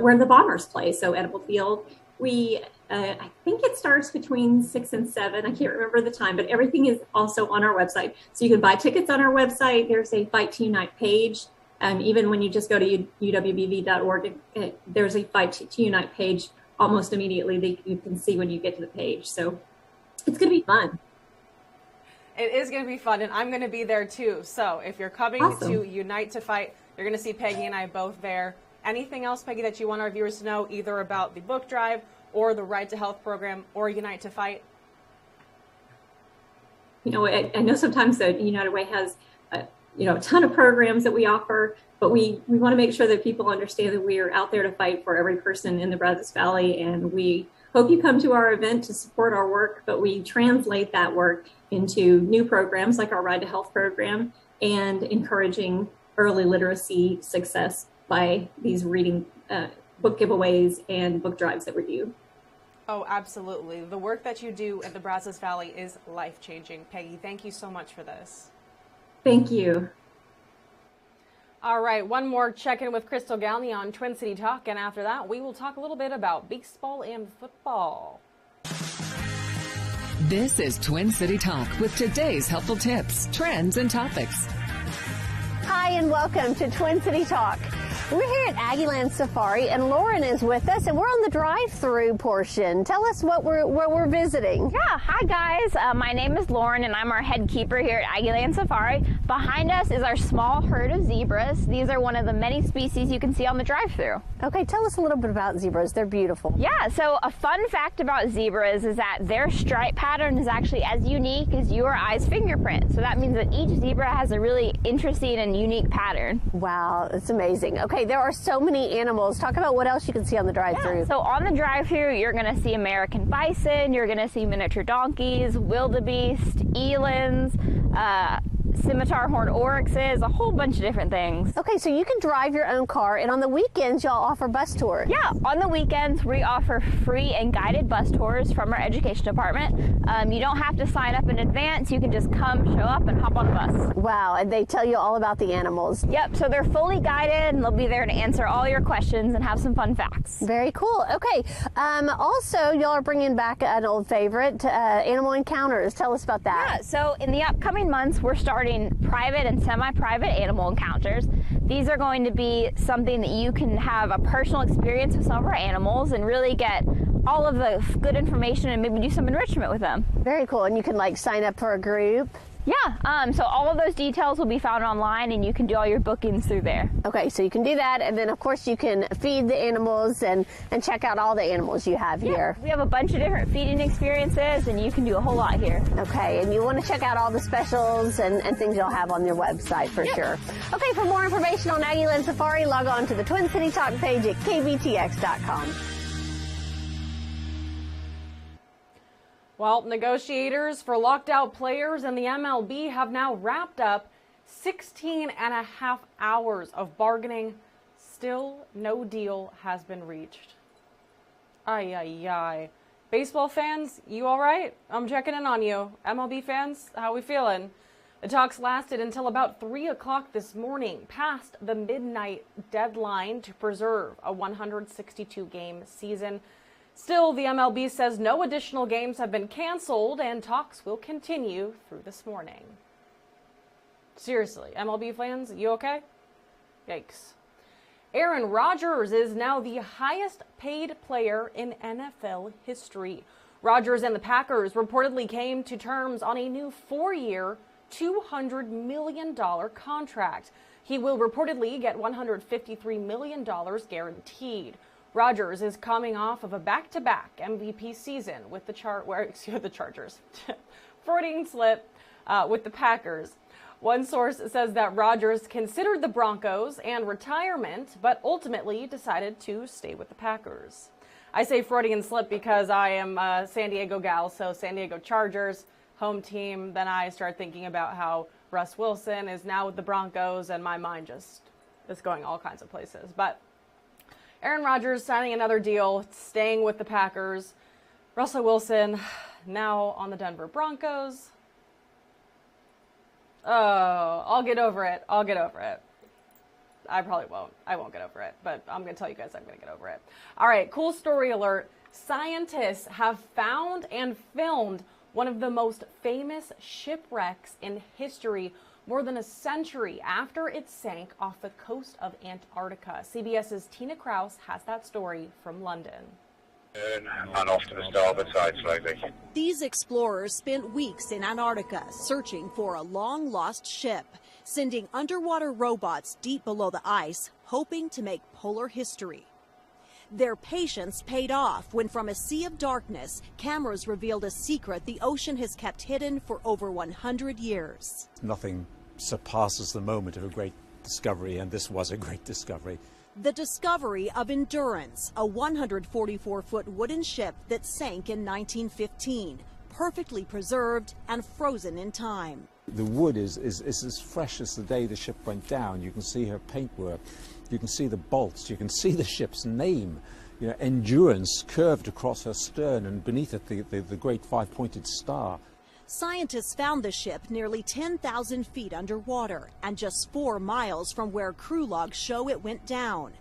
where the Bombers play, so Edible Field. I think it starts between 6 and 7. I can't remember the time, but everything is also on our website. So you can buy tickets on our website. There's a Fight to Unite page. Even when you just go to uwbv.org, there's a Fight to Unite page almost immediately that you can see when you get to the page. So it's going to be fun. It is going to be fun, and I'm going to be there too. So if you're coming to Unite to Fight, you're going to see Peggy and I both there. Anything else, Peggy, that you want our viewers to know, either about the book drive or the Right to Health program or Unite to Fight? You know, I know sometimes the United Way has, a ton of programs that we offer, but we want to make sure that people understand that we are out there to fight for every person in the Brazos Valley, and we hope you come to our event to support our work, but we translate that work into new programs like our Ride to Health program and encouraging early literacy success by these reading book giveaways and book drives that we do. Oh, absolutely. The work that you do at the Brazos Valley is life-changing. Peggy, thank you so much for this. Thank you. All right, one more check-in with Crystal Galney on Twin City Talk, and after that, we will talk a little bit about baseball and football. This is Twin City Talk with today's helpful tips, trends, and topics. Hi, and welcome to Twin City Talk. We're here at Aggieland Safari, and Lauren is with us, and we're on the drive-through portion. Tell us where we're visiting. Yeah, hi guys. My name is Lauren, and I'm our head keeper here at Aggieland Safari. Behind us is our small herd of zebras. These are one of the many species you can see on the drive-through. Okay, tell us a little bit about zebras. They're beautiful. Yeah, so a fun fact about zebras is that their stripe pattern is actually as unique as your eye's fingerprint. So that means that each zebra has a really interesting and unique pattern. Wow, it's amazing. Okay, there are so many animals. Talk about what else you can see on the drive-through. Yeah, so on the drive-through, you're going to see American bison, you're going to see miniature donkeys, wildebeest, elands, scimitar horned oryxes, a whole bunch of different things. Okay, so you can drive your own car, and on the weekends, y'all offer bus tours. Yeah, on the weekends, we offer free and guided bus tours from our education department. You don't have to sign up in advance. You can just come, show up, and hop on a bus. Wow, and they tell you all about the animals. Yep, so they're fully guided, and they'll be there to answer all your questions and have some fun facts. Very cool. Okay, also, y'all are bringing back an old favorite, animal encounters. Tell us about that. Yeah, so in the upcoming months, we're starting private and semi-private animal encounters. These are going to be something that you can have a personal experience with some of our animals and really get all of the good information and maybe do some enrichment with them. Very cool. And you can like sign up for a group. Yeah, so all of those details will be found online, and you can do all your bookings through there. Okay, so you can do that, and then of course you can feed the animals and check out all the animals you have here. We have a bunch of different feeding experiences, and you can do a whole lot here. Okay, and you want to check out all the specials and things you'll have on your website for sure. Okay, for more information on Aggieland Safari, log on to the Twin City Talk page at kbtx.com. Well, negotiators for locked out players in the MLB have now wrapped up 16 and a half hours of bargaining. Still, no deal has been reached. Ay, ay, ay. Baseball fans, you all right? I'm checking in on you. MLB fans, how we feeling? The talks lasted until about 3 o'clock this morning, past the midnight deadline to preserve a 162-game season. Still, the MLB says no additional games have been canceled and talks will continue through this morning. Seriously, MLB fans, you okay? Yikes. Aaron Rodgers is now the highest paid player in NFL history. Rodgers and the Packers reportedly came to terms on a new 4-year, $200 million contract. He will reportedly get $153 million guaranteed. Rodgers is coming off of a back-to-back MVP season with the Chargers. Freudian slip with the Packers. One source says that Rodgers considered the Broncos and retirement, but ultimately decided to stay with the Packers. I say Freudian slip because I am a San Diego gal, so San Diego Chargers, home team. Then I start thinking about how Russ Wilson is now with the Broncos, and my mind just is going all kinds of places. But Aaron Rodgers signing another deal, staying with the Packers. Russell Wilson now on the Denver Broncos. Oh, I'll get over it. I'll get over it. I probably won't. I won't get over it, but I'm going to tell you guys I'm going to get over it. All right, cool story alert. Scientists have found and filmed one of the most famous shipwrecks in history, more than a century after it sank off the coast of Antarctica. CBS's Tina Kraus has that story from London. And off to the starboard side slowly. These explorers spent weeks in Antarctica searching for a long-lost ship, sending underwater robots deep below the ice, hoping to make polar history. Their patience paid off when from a sea of darkness, cameras revealed a secret the ocean has kept hidden for over 100 years. Nothing surpasses the moment of a great discovery, and this was a great discovery. The discovery of Endurance, a 144-foot wooden ship that sank in 1915, perfectly preserved and frozen in time. The wood is as fresh as the day the ship went down. You can see her paintwork, you can see the bolts, you can see the ship's name. You know, Endurance curved across her stern, and beneath it the great five-pointed star. Scientists found the ship nearly 10,000 feet underwater and just 4 miles from where crew logs show it went down.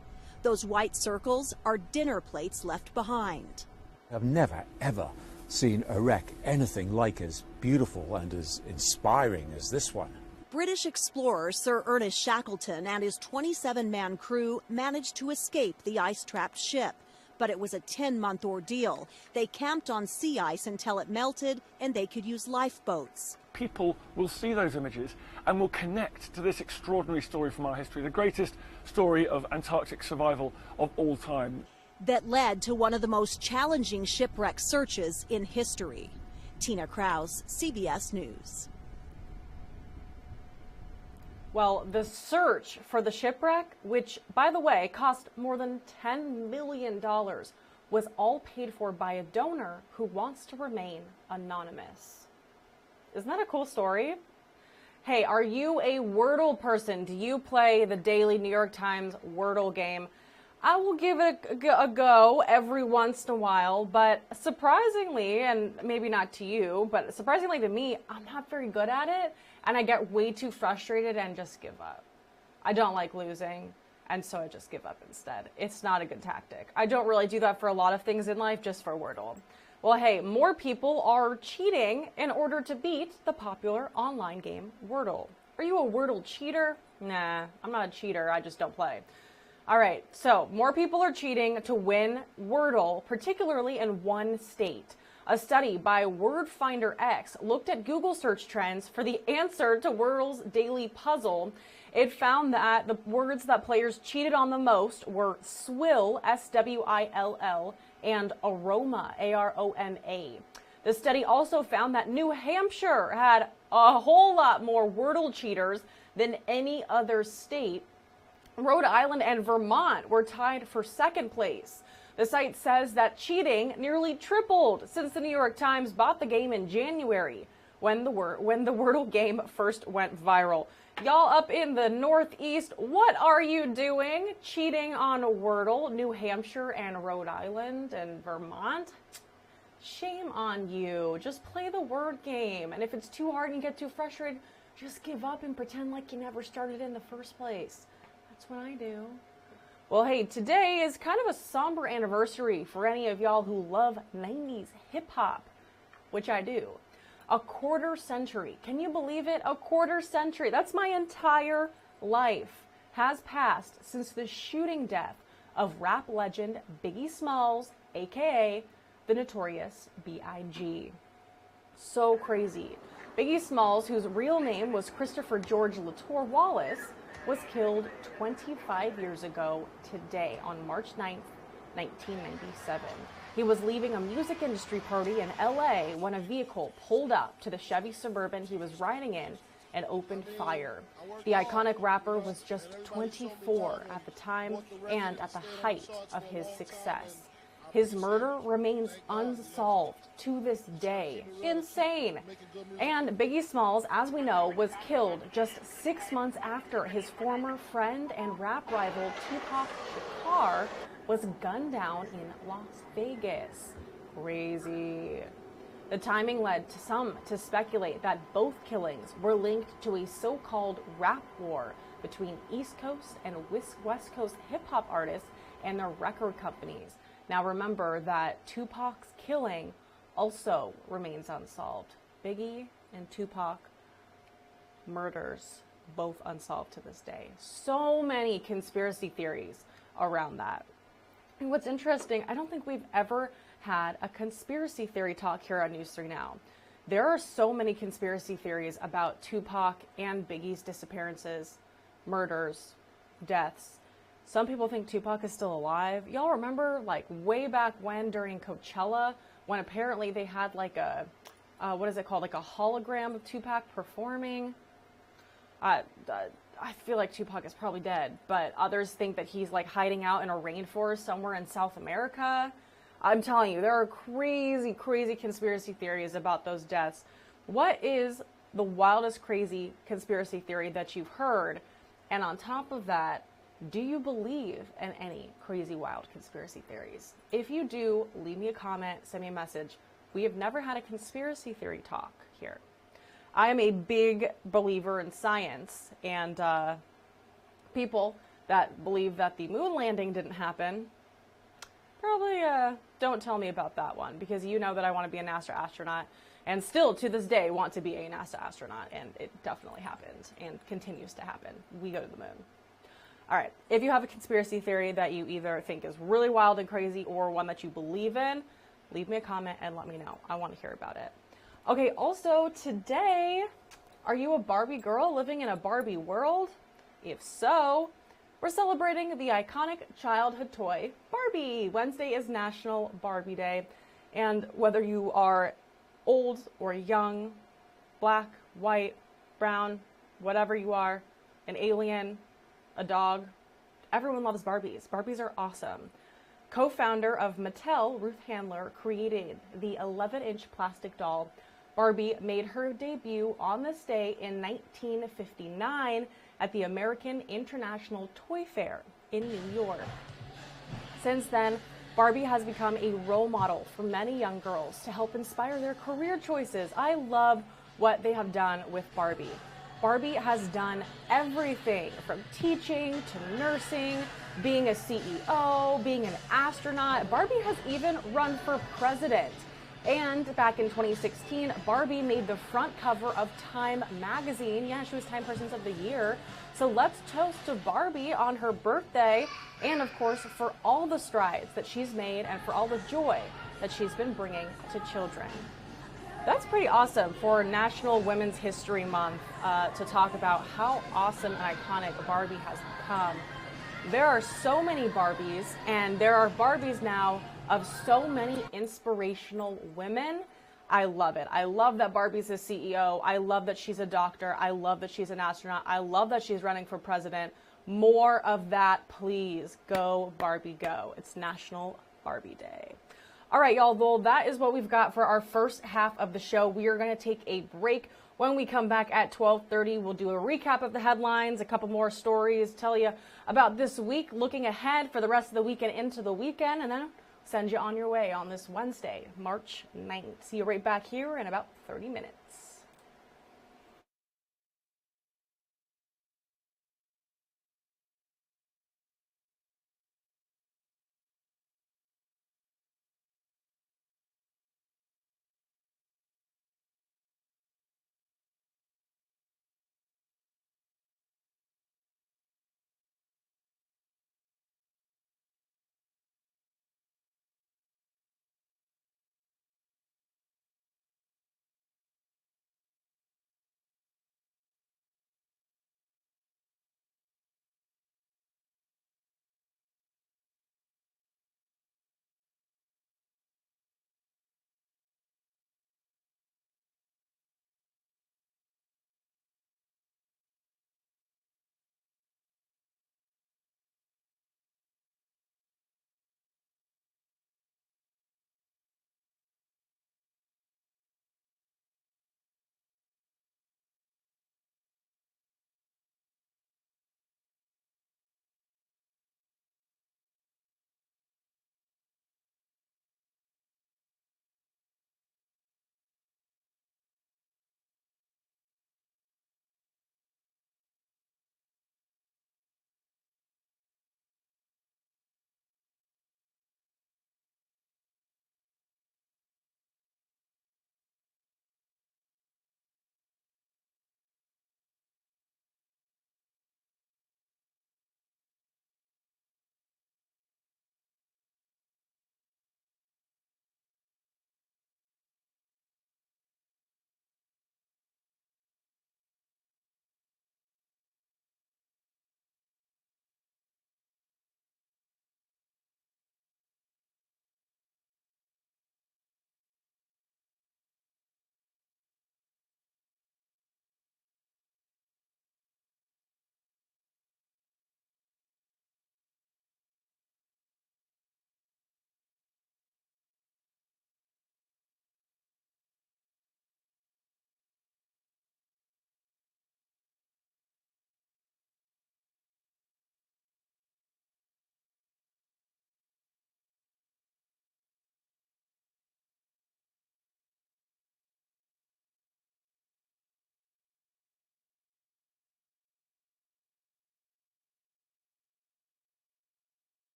Those white circles are dinner plates left behind. I've never, ever seen a wreck anything like as beautiful and as inspiring as this one. British explorer Sir Ernest Shackleton and his 27-man crew managed to escape the ice-trapped ship. But it was a 10-month ordeal. They camped on sea ice until it melted and they could use lifeboats. People will see those images and will connect to this extraordinary story from our history, the greatest story of Antarctic survival of all time. That led to one of the most challenging shipwreck searches in history. Tina Krause, CBS News. Well, the search for the shipwreck, which, by the way, cost more than $10 million, was all paid for by a donor who wants to remain anonymous. Isn't that a cool story? Hey, are you a Wordle person? Do you play the daily New York Times Wordle game? I will give it a go every once in a while, but surprisingly, and maybe not to you, but surprisingly to me, I'm not very good at it, and I get way too frustrated and just give up. I don't like losing, and so I just give up instead. It's not a good tactic. I don't really do that for a lot of things in life, just for Wordle. Well, hey, more people are cheating in order to beat the popular online game Wordle. Are you a Wordle cheater? Nah, I'm not a cheater, I just don't play. All right, so more people are cheating to win Wordle, particularly in one state. A study by WordFinder X looked at Google search trends for the answer to Wordle's daily puzzle. It found that the words that players cheated on the most were swill, S-W-I-L-L, and aroma, A-R-O-M-A. The study also found that New Hampshire had a whole lot more Wordle cheaters than any other state. Rhode Island and Vermont were tied for second place. The site says that cheating nearly tripled since the New York Times bought the game in January, when the Wordle game first went viral. Y'all up in the Northeast, what are you doing? Cheating on Wordle, New Hampshire and Rhode Island and Vermont? Shame on you. Just play the word game. And if it's too hard and you get too frustrated, just give up and pretend like you never started in the first place. That's what I do. Well, hey, today is kind of a somber anniversary for any of y'all who love 90s hip-hop, which I do. A quarter century. Can you believe it? A quarter century. That's my entire life has passed since the shooting death of rap legend Biggie Smalls, a.k.a. the Notorious B.I.G. So crazy. Biggie Smalls, whose real name was Christopher George Latour Wallace, was killed 25 years ago today on March 9th, 1997. He was leaving a music industry party in LA when a vehicle pulled up to the Chevy Suburban he was riding in and opened fire. The iconic rapper was just 24 at the time and at the height of his success. His murder remains unsolved to this day. Insane. And Biggie Smalls, as we know, was killed just 6 months after his former friend and rap rival Tupac Shakur was gunned down in Las Vegas. Crazy. The timing led to some to speculate that both killings were linked to a so-called rap war between East Coast and West Coast hip-hop artists and their record companies. Now remember that Tupac's killing also remains unsolved. Biggie and Tupac murders, both unsolved to this day. So many conspiracy theories around that. And what's interesting, I don't think we've ever had a conspiracy theory talk here on News 3 Now. There are so many conspiracy theories about Tupac and Biggie's disappearances, murders, deaths. Some people think Tupac is still alive. Y'all remember, like, way back when during Coachella, when apparently they had like a, what is it called, like a hologram of Tupac performing? I feel like Tupac is probably dead, but others think that he's like hiding out in a rainforest somewhere in South America. I'm telling you, there are crazy, crazy conspiracy theories about those deaths. What is the wildest, crazy conspiracy theory that you've heard? And on top of that, do you believe in any crazy, wild conspiracy theories? If you do, leave me a comment, send me a message. We have never had a conspiracy theory talk here. I am a big believer in science, and people that believe that the moon landing didn't happen, probably don't tell me about that one, because you know that I want to be a NASA astronaut, and still to this day want to be a NASA astronaut, and it definitely happened and continues to happen. We go to the moon. All right, if you have a conspiracy theory that you either think is really wild and crazy or one that you believe in, leave me a comment and let me know. I want to hear about it. Okay, also today, are you a Barbie girl living in a Barbie world? If so, we're celebrating the iconic childhood toy, Barbie. Wednesday is National Barbie Day, and whether you are old or young, black, white, brown, whatever you are, an alien, a dog, everyone loves Barbies. Barbies are awesome. Co-founder of Mattel, Ruth Handler, created the 11-inch plastic doll. Barbie made her debut on this day in 1959 at the American International Toy Fair in New York. Since then, Barbie has become a role model for many young girls to help inspire their career choices. I love what they have done with Barbie. Barbie has done everything from teaching to nursing, being a CEO, being an astronaut. Barbie has even run for president. And back in 2016, Barbie made the front cover of Time magazine. Yeah, she was Time Persons of the Year. So let's toast to Barbie on her birthday, and of course for all the strides that she's made and for all the joy that she's been bringing to children. That's pretty awesome for National Women's History Month to talk about how awesome and iconic Barbie has become. There are so many Barbies, and there are Barbies now of so many inspirational women. I love it. I love that Barbie's a CEO. I love that she's a doctor. I love that she's an astronaut. I love that she's running for president. More of that, please. Go, Barbie, go. It's National Barbie Day. All right, y'all, well, that is what we've got for our first half of the show. We are going to take a break. When we come back at 12:30, we'll do a recap of the headlines, a couple more stories, tell you about this week, looking ahead for the rest of the weekend into the weekend, and then send you on your way on this Wednesday, March 9th. See you right back here in about 30 minutes.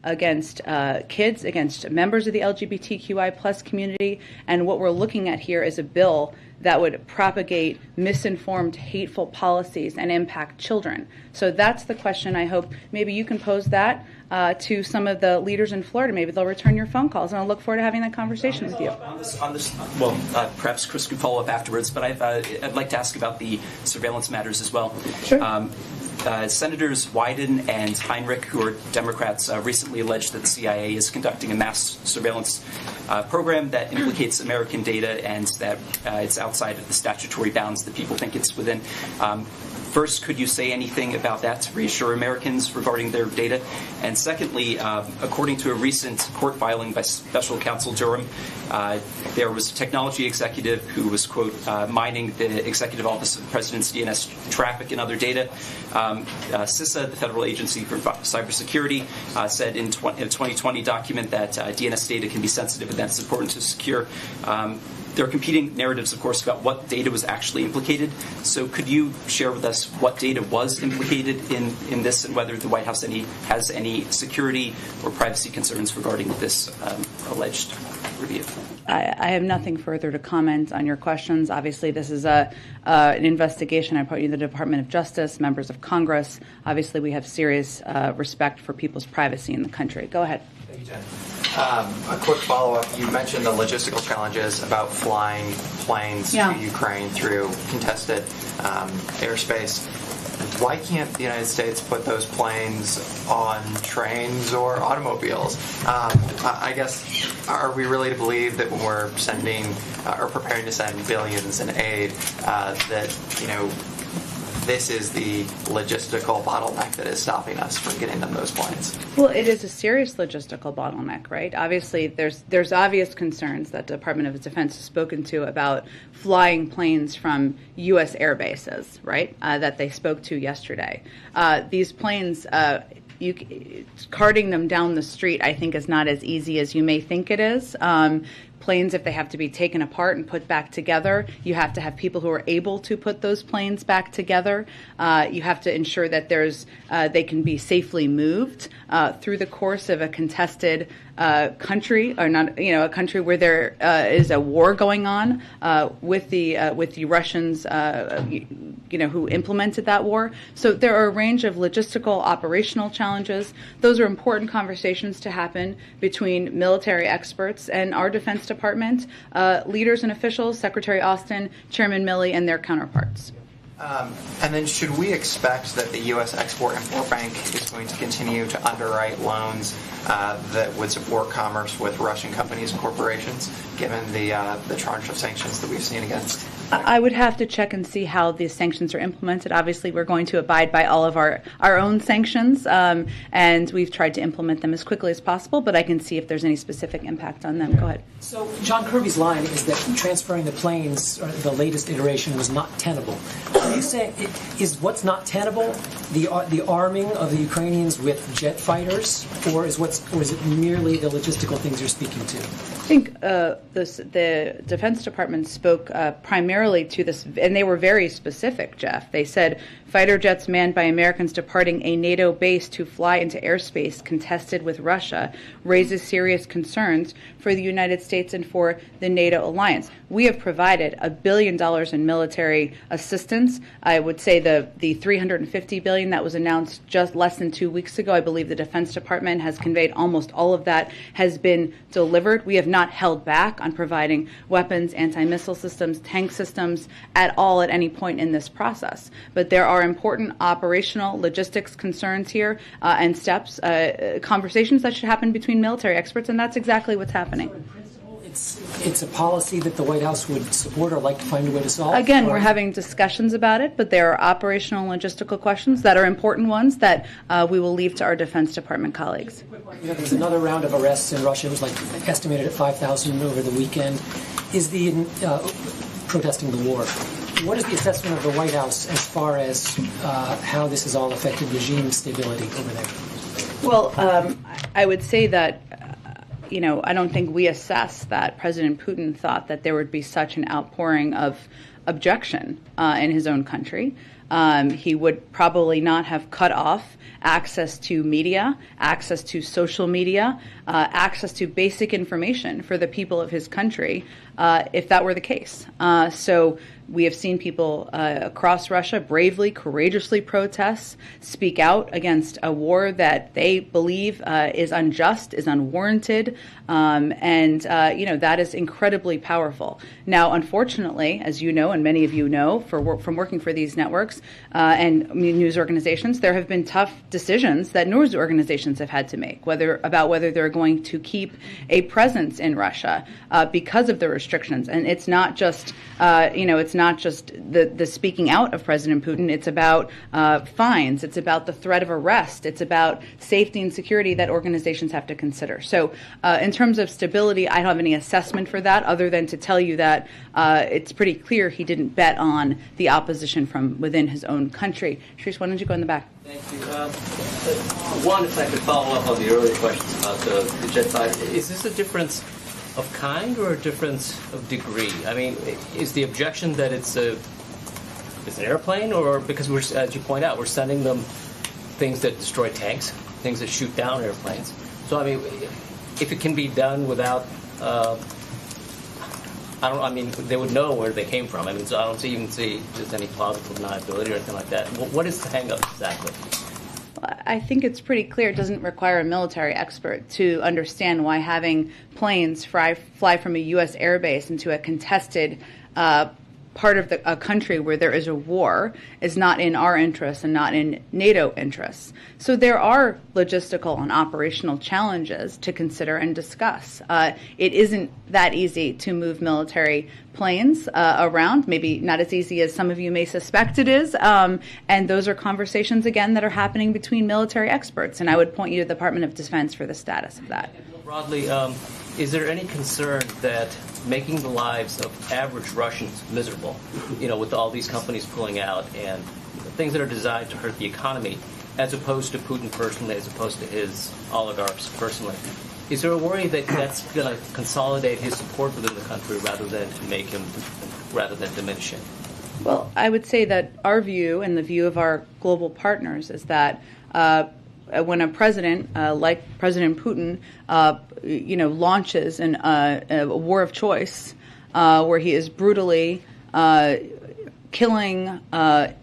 against kids, against members of the LGBTQI plus community. And what we're looking at here is a bill that would propagate misinformed, hateful policies and impact children. So that's the question. I hope maybe you can pose that to some of the leaders in Florida. Maybe they'll return your phone calls, and I look forward to having that conversation with you. Perhaps Chris could follow up afterwards, but I'd like to ask about the surveillance matters as well. Sure. Senators Wyden and Heinrich, who are Democrats, recently alleged that the CIA is conducting a mass surveillance program that implicates American data and that it's outside of the statutory bounds that people think it's within. First, could you say anything about that to reassure Americans regarding their data? And secondly, according to a recent court filing by Special Counsel Durham, there was a technology executive who was, quote, mining the Executive Office of the President's DNS traffic and other data. CISA, the Federal Agency for Cybersecurity, said in a 2020 document that DNS data can be sensitive and that's important to secure. There are competing narratives, of course, about what data was actually implicated. So could you share with us what data was implicated in this and whether the White House has any security or privacy concerns regarding this alleged review? I have nothing further to comment on your questions. Obviously, this is an investigation. I put you in the Department of Justice, members of Congress. Obviously, we have serious respect for people's privacy in the country. Go ahead. Thank you, Jen. A quick follow-up. You mentioned the logistical challenges about flying planes to Ukraine through contested airspace. Why can't the United States put those planes on trains or automobiles? I guess, are we really to believe that when we're sending or preparing to send billions in aid, that, this is the logistical bottleneck that is stopping us from getting them those planes? Well, it is a serious logistical bottleneck, right? Obviously, there's obvious concerns that the Department of Defense has spoken to about flying planes from U.S. air bases, right, that they spoke to yesterday. These planes, carting them down the street, I think, is not as easy as you may think it is. Planes, if they have to be taken apart and put back together, you have to have people who are able to put those planes back together. You have to ensure that they can be safely moved through the course of a contested country, or not, a country where there is a war going on with the Russians, who implemented that war. So there are a range of logistical, operational challenges. Those are important conversations to happen between military experts and our Defense Department, leaders and officials, Secretary Austin, Chairman Milley, and their counterparts. And then should we expect that the U.S. Export-Import Bank is going to continue to underwrite loans that would support commerce with Russian companies and corporations, given the tranche of sanctions that we've seen against? I would have to check and see how these sanctions are implemented. Obviously, we're going to abide by all of our own sanctions, and we've tried to implement them as quickly as possible, but I can see if there's any specific impact on them. Go ahead. So John Kirby's line is that transferring the planes, or the latest iteration, was not tenable. Are you saying, is what's not tenable the arming of the Ukrainians with jet fighters, or is it merely the logistical things you're speaking to? I think the Defense Department spoke primarily to this, and they were very specific, Jeff. They said fighter jets manned by Americans departing a NATO base to fly into airspace contested with Russia raises serious concerns for the United States and for the NATO alliance. We have provided $1 billion in military assistance. I would say the $350 billion that was announced just less than 2 weeks ago, I believe the Defense Department has conveyed almost all of that has been delivered. We have not held back on providing weapons, anti-missile systems, tank systems at all at any point in this process. But there are important operational logistics concerns here and steps, conversations that should happen between military experts, and that's exactly what's happening. So in principle, it's a policy that the White House would support or like to find a way to solve? Again, we're having discussions about it, but there are operational and logistical questions that are important ones that we will leave to our Defense Department colleagues. There's another round of arrests in Russia. It was estimated at 5,000 over the weekend. Is the protesting the war. What is the assessment of the White House as far as how this has all affected regime stability over there? Well, I would say that I don't think we assess that President Putin thought that there would be such an outpouring of objection in his own country. He would probably not have cut off access to media, access to social media, access to basic information for the people of his country if that were the case. So we have seen people across Russia bravely, courageously protest, speak out against a war that they believe is unjust, is unwarranted, and that is incredibly powerful. Now, unfortunately, as you know, and many of you know, from working for these networks and news organizations, there have been tough decisions that news organizations have had to make, whether they're going to keep a presence in Russia because of the restrictions. And it's not just the speaking out of President Putin. It's about fines. It's about the threat of arrest. It's about safety and security that organizations have to consider. So in terms of stability, I don't have any assessment for that other than to tell you that it's pretty clear he didn't bet on the opposition from within his own country. Sharice, why don't you go in the back? Thank you. One, if I could follow up on the earlier questions about the jet fighter, is this a difference of kind or a difference of degree? I mean, is the objection that it's an airplane, or because we're, as you point out, we're sending them things that destroy tanks, things that shoot down airplanes? So, I mean, if it can be done without, they would know where they came from. I mean, so I don't even see there's any plausible deniability or anything like that. What is the hang-up exactly? I think it's pretty clear it doesn't require a military expert to understand why having planes fly from a U.S. airbase into a contested part of a country where there is a war is not in our interests and not in NATO interests. So there are logistical and operational challenges to consider and discuss. It isn't that easy to move military planes around, maybe not as easy as some of you may suspect it is. And those are conversations, again, that are happening between military experts. And I would point you to the Department of Defense for the status of that. Broadly, is there any concern that making the lives of average Russians miserable, with all these companies pulling out and things that are designed to hurt the economy, as opposed to Putin personally, as opposed to his oligarchs personally, is there a worry that that's going to consolidate his support within the country rather than diminish him? Well, I would say that our view and the view of our global partners is that when a president like President Putin, launches a war of choice where he is brutally killing,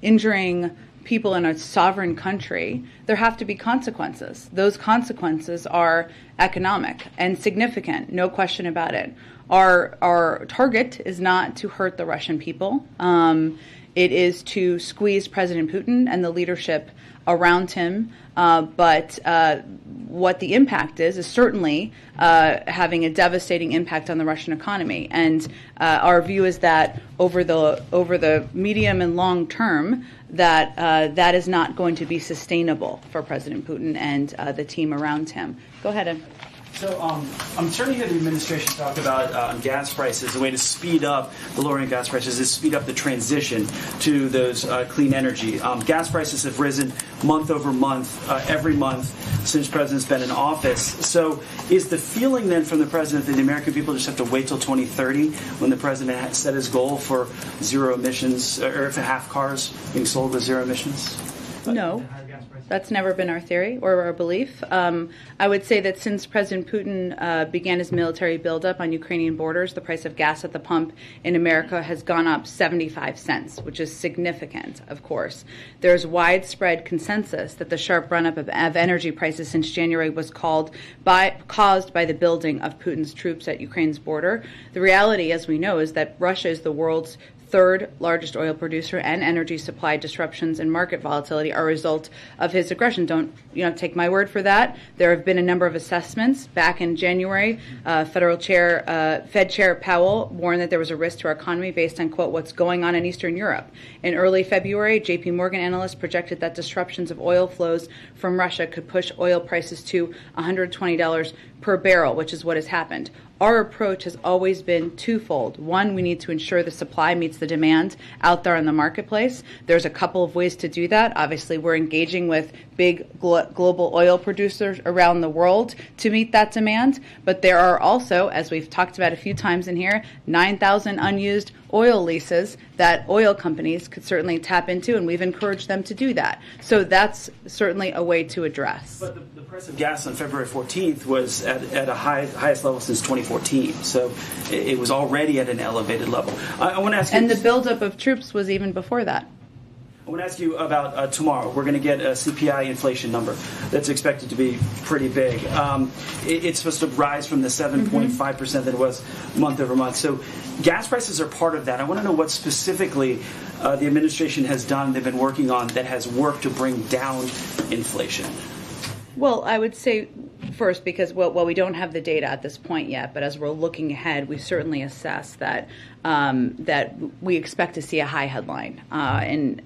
injuring people in a sovereign country, there have to be consequences. Those consequences are economic and significant, no question about it. Our target is not to hurt the Russian people. It is to squeeze President Putin and the leadership around him. But what the impact is certainly having a devastating impact on the Russian economy. And our view is that over the medium and long term, that is not going to be sustainable for President Putin and the team around him. Go ahead, Ed. So I'm starting to hear the administration talk about gas prices. The way to speed up the lowering of gas prices is speed up the transition to those clean energy. Gas prices have risen month over month, every month since the president's been in office. So is the feeling then from the president that the American people just have to wait till 2030 when the president set his goal for zero emissions, or for half cars being sold with zero emissions? No. That's never been our theory or our belief. I would say that since President Putin began his military buildup on Ukrainian borders, the price of gas at the pump in America has gone up 75 cents, which is significant, of course. There's widespread consensus that the sharp run-up of energy prices since January was caused by the building of Putin's troops at Ukraine's border. The reality, as we know, is that Russia is the world's third largest oil producer, and energy supply disruptions and market volatility are a result of his aggression. Don't take my word for that. There have been a number of assessments. Back in January, Fed Chair Powell warned that there was a risk to our economy based on, quote, what's going on in Eastern Europe. In early February, JP Morgan analysts projected that disruptions of oil flows from Russia could push oil prices to $120 per barrel, which is what has happened. our approach has always been twofold. One, we need to ensure the supply meets the demand out there in the marketplace. There's a couple of ways to do that. Obviously, we're engaging with big global oil producers around the world to meet that demand. But there are also, as we've talked about a few times in here, 9,000 unused oil leases that oil companies could certainly tap into, and we've encouraged them to do that. So that's certainly a way to address. But the price of gas on February 14th was at a highest level since 2014. So it was already at an elevated level. I want to ask you... And the buildup of troops was even before that. I want to ask you about tomorrow. We're going to get a CPI inflation number that's expected to be pretty big. It's supposed to rise from the 7.5% that it was month over month. So gas prices are part of that. I want to know what specifically the administration has done, they've been working on, that has worked to bring down inflation. Well, I would say first, because well, we don't have the data at this point yet, but as we're looking ahead, we certainly assess that that we expect to see a high headline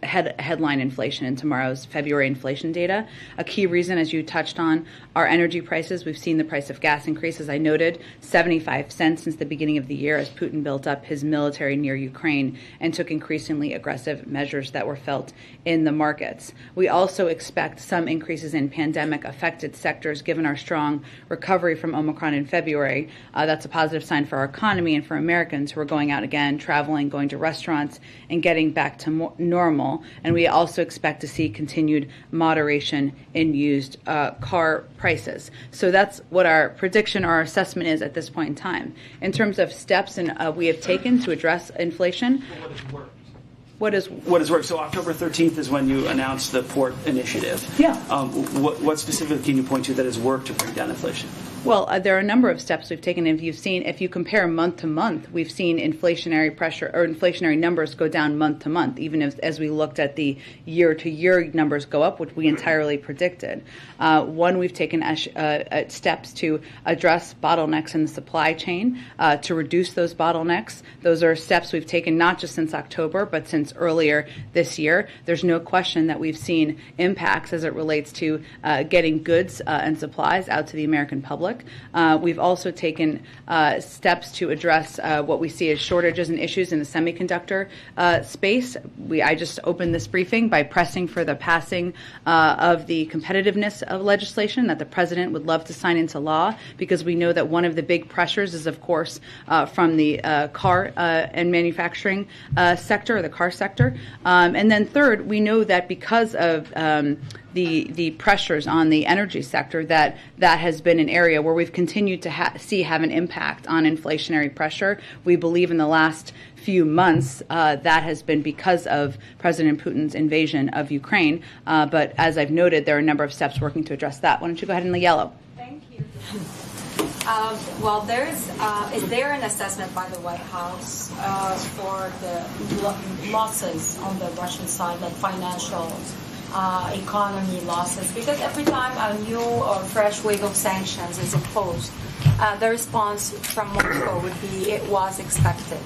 headline inflation in tomorrow's February inflation data. A key reason, as you touched on, are energy prices. We've seen the price of gas increase, as I noted, 75 cents since the beginning of the year as Putin built up his military near Ukraine and took increasingly aggressive measures that were felt in the markets. We also expect some increases in pandemic-affected sectors given our strong recovery from Omicron in February. That's a positive sign for our economy and for Americans who are going out again, traveling, going to restaurants, and getting back to normal. And we also expect to see continued moderation in used car prices. So that's what our prediction or our assessment is at this point in time. In terms of steps we have taken to address inflation, what has worked? So October 13th is when you announced the port initiative. Yeah. What specifically can you point to that has worked to bring down inflation? Well, there are a number of steps we've taken. If you compare month to month, we've seen inflationary pressure or inflationary numbers go down month to month, even as we looked at the year-to-year numbers go up, which we entirely predicted. One, we've taken steps to address bottlenecks in the supply chain, to reduce those bottlenecks. Those are steps we've taken not just since October, but since earlier this year. There's no question that we've seen impacts as it relates to getting goods and supplies out to the American public. We've also taken steps to address what we see as shortages and issues in the semiconductor space. I just opened this briefing by pressing for the passing of the competitiveness of legislation that the president would love to sign into law, because we know that one of the big pressures is, of course, from the car and manufacturing sector, or the car sector. And then third, we know that because of the pressures on the energy sector, that has been an area where we've continued to have an impact on inflationary pressure. We believe in the last few months that has been because of President Putin's invasion of Ukraine. But as I've noted, there are a number of steps working to address that. Why don't you go ahead in the yellow? Thank you. Is there an assessment by the White House for the losses on the Russian side, like financial economy losses? Because every time a new or fresh wave of sanctions is imposed, the response from Moscow would be it was expected.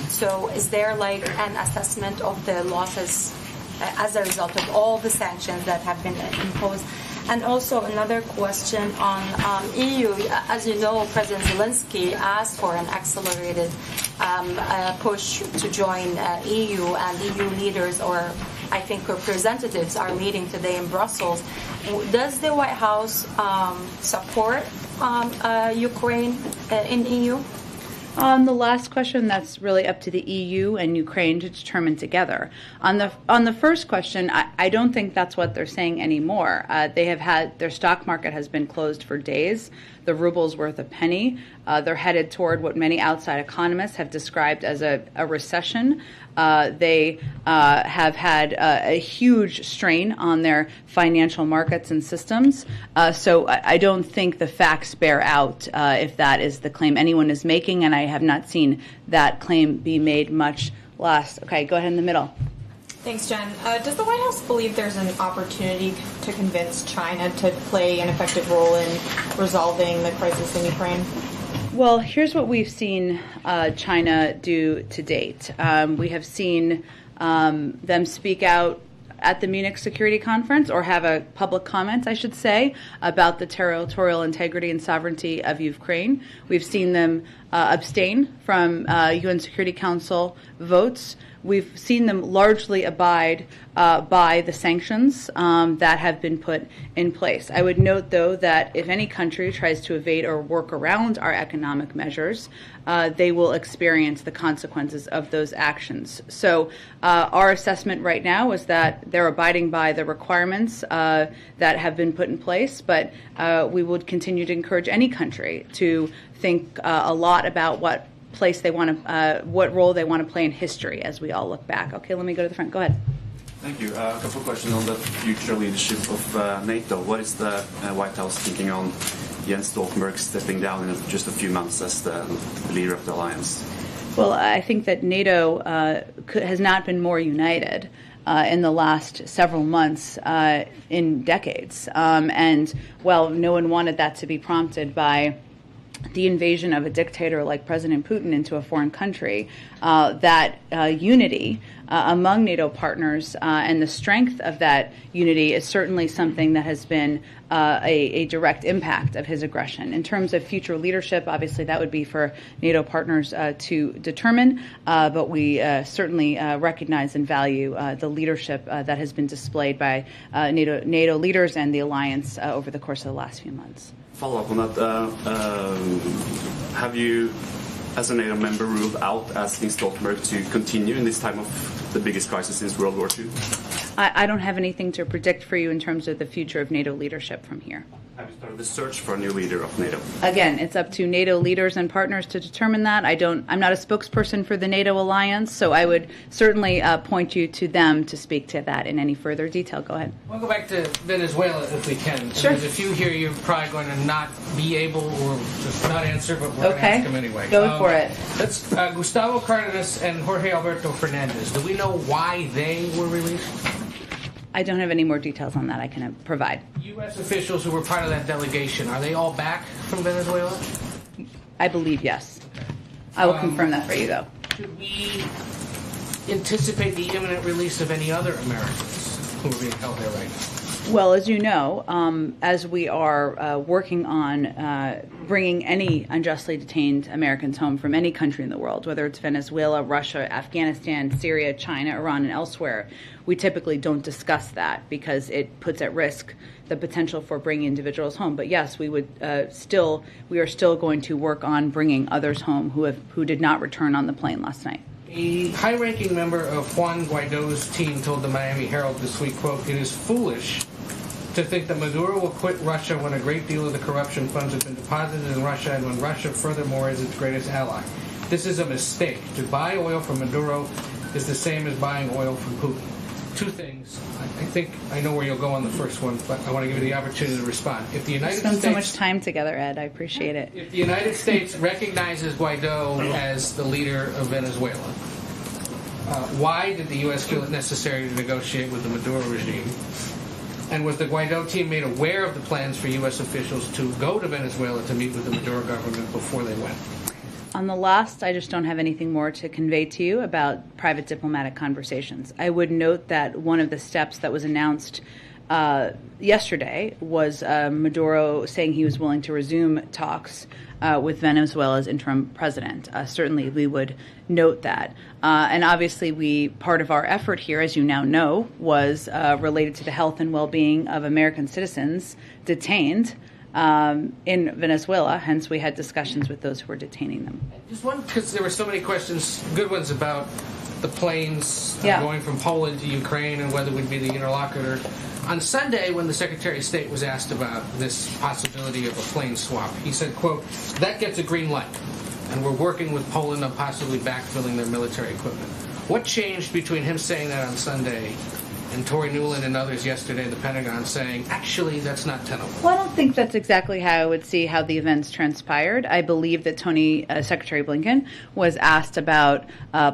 So is there like an assessment of the losses as a result of all the sanctions that have been imposed? And also another question on EU. As you know, President Zelensky asked for an accelerated push to join EU, and EU leaders, or I think representatives, are meeting today in Brussels. Does the White House support Ukraine in EU? On the last question, that's really up to the EU and Ukraine to determine together. On the first question, I don't think that's what they're saying anymore. They have had their stock market has been closed for days. The ruble's worth a penny. They're headed toward what many outside economists have described as a recession. They have had a huge strain on their financial markets and systems. So I don't think the facts bear out if that is the claim anyone is making, and I have not seen that claim be made much less. Okay, go ahead in the middle. Thanks, Jen. Does the White House believe there's an opportunity to convince China to play an effective role in resolving the crisis in Ukraine? Well, here's what we've seen China do to date. We have seen them speak out at the Munich Security Conference, or have a public comment, I should say, about the territorial integrity and sovereignty of Ukraine. We've seen them abstain from UN Security Council votes. We've seen them largely abide by the sanctions that have been put in place. I would note, though, that if any country tries to evade or work around our economic measures, they will experience the consequences of those actions. So our assessment right now is that they're abiding by the requirements that have been put in place, but we would continue to encourage any country to think a lot about what place they want to, what role they want to play in history as we all look back. Okay, let me go to the front. Go ahead. Thank you. A couple of questions on the future leadership of NATO. What is the White House thinking on Jens Stoltenberg stepping down in just a few months as the leader of the alliance? Well, I think that NATO has not been more united in the last several months in decades. And while no one wanted that to be prompted by the invasion of a dictator like President Putin into a foreign country, that unity among NATO partners and the strength of that unity is certainly something that has been a direct impact of his aggression. In terms of future leadership, obviously that would be for NATO partners to determine, but we certainly recognize and value the leadership that has been displayed by NATO leaders and the alliance over the course of the last few months. Follow up on that. Have you, as a NATO member, ruled out asking Stoltenberg to continue in this time of the biggest crisis since World War II? I don't have anything to predict for you in terms of the future of NATO leadership from here. Have you started the search for a new leader of NATO? Again, it's up to NATO leaders and partners to determine that. I'm not a spokesperson for the NATO alliance, so I would certainly point you to them to speak to that in any further detail. Go ahead. We'll go back to Venezuela if we can. Sure. There's a few here you're probably going to not be able or just not answer, but we're going to ask them anyway. Go for it. Let's Gustavo Cardenas and Jorge Alberto Fernandez. Do we know why they were released? I don't have any more details on that I can provide. U.S. officials who were part of that delegation, are they all back from Venezuela? I believe yes. I will confirm that for you, though. Should we anticipate the imminent release of any other Americans who are being held there right now? Well, as you know, as we are working on bringing any unjustly detained Americans home from any country in the world, whether it's Venezuela, Russia, Afghanistan, Syria, China, Iran, and elsewhere, we typically don't discuss that because it puts at risk the potential for bringing individuals home. But yes, we are still going to work on bringing others home who did not return on the plane last night. A high-ranking member of Juan Guaido's team told the Miami Herald this week, quote, "It is foolish to think that Maduro will quit Russia when a great deal of the corruption funds have been deposited in Russia and when Russia, furthermore, is its greatest ally. This is a mistake. To buy oil from Maduro is the same as buying oil from Putin." Two things. I think I know where you'll go on the first one, but I want to give you the opportunity to respond. If the United States... so much time together, Ed. I appreciate it. If the United States recognizes Guaido as the leader of Venezuela, why did the U.S. feel it necessary to negotiate with the Maduro regime? And was the Guaido team made aware of the plans for U.S. officials to go to Venezuela to meet with the Maduro government before they went? On the last, I just don't have anything more to convey to you about private diplomatic conversations. I would note that one of the steps that was announced yesterday was Maduro saying he was willing to resume talks with Venezuela's interim president. Certainly, we would note that. And obviously, part of our effort here, as you now know, was related to the health and well-being of American citizens detained in Venezuela. Hence, we had discussions with those who were detaining them. Just one, because there were so many questions, good ones about the planes going from Poland to Ukraine and whether we'd be the interlocutor. On Sunday, when the Secretary of State was asked about this possibility of a plane swap, he said, quote, "That gets a green light, and we're working with Poland on possibly backfilling their military equipment." What changed between him saying that on Sunday and Tory Newland and others yesterday at the Pentagon saying, actually, that's not tenable? Well, I don't think that's exactly how I would see how the events transpired. I believe that Secretary Blinken was asked about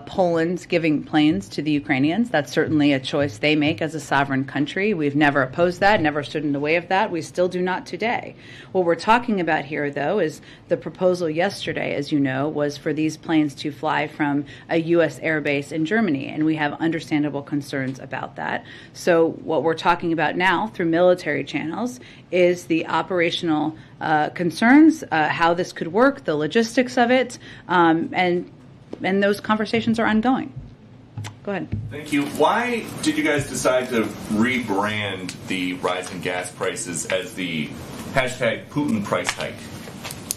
Poland giving planes to the Ukrainians. That's certainly a choice they make as a sovereign country. We've never opposed that, never stood in the way of that. We still do not today. What we're talking about here, though, is the proposal yesterday, as you know, was for these planes to fly from a U.S. airbase in Germany, and we have understandable concerns about that. So what we're talking about now through military channels is the operational concerns, how this could work, the logistics of it, and those conversations are ongoing. Go ahead. Thank you. Why did you guys decide to rebrand the rise in gas prices as the hashtag Putin price hike?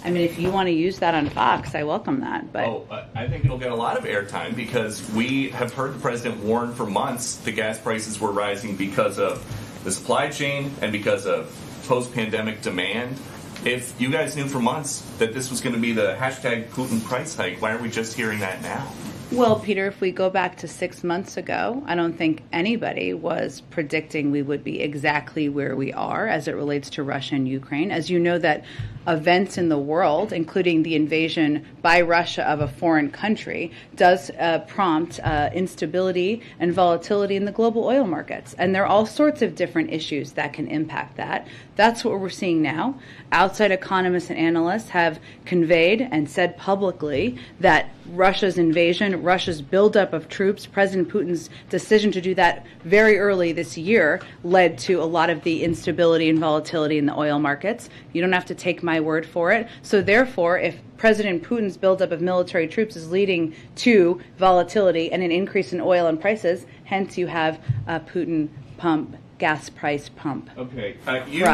I mean, if you want to use that on Fox, I welcome that. But I think it'll get a lot of airtime because we have heard the president warn for months the gas prices were rising because of the supply chain and because of post-pandemic demand. If you guys knew for months that this was going to be the hashtag Putin price hike, why are we just hearing that now? Well, Peter, if we go back to 6 months ago, I don't think anybody was predicting we would be exactly where we are as it relates to Russia and Ukraine. As you know, that events in the world, including the invasion by Russia of a foreign country, does prompt instability and volatility in the global oil markets. And there are all sorts of different issues that can impact that. That's what we're seeing now. Outside economists and analysts have conveyed and said publicly that Russia's invasion, Russia's buildup of troops, President Putin's decision to do that very early this year led to a lot of the instability and volatility in the oil markets. You don't have to take my word for it. So therefore, if President Putin's buildup of military troops is leading to volatility and an increase in oil and prices, hence you have a Putin pump. Gas price pump. Okay, you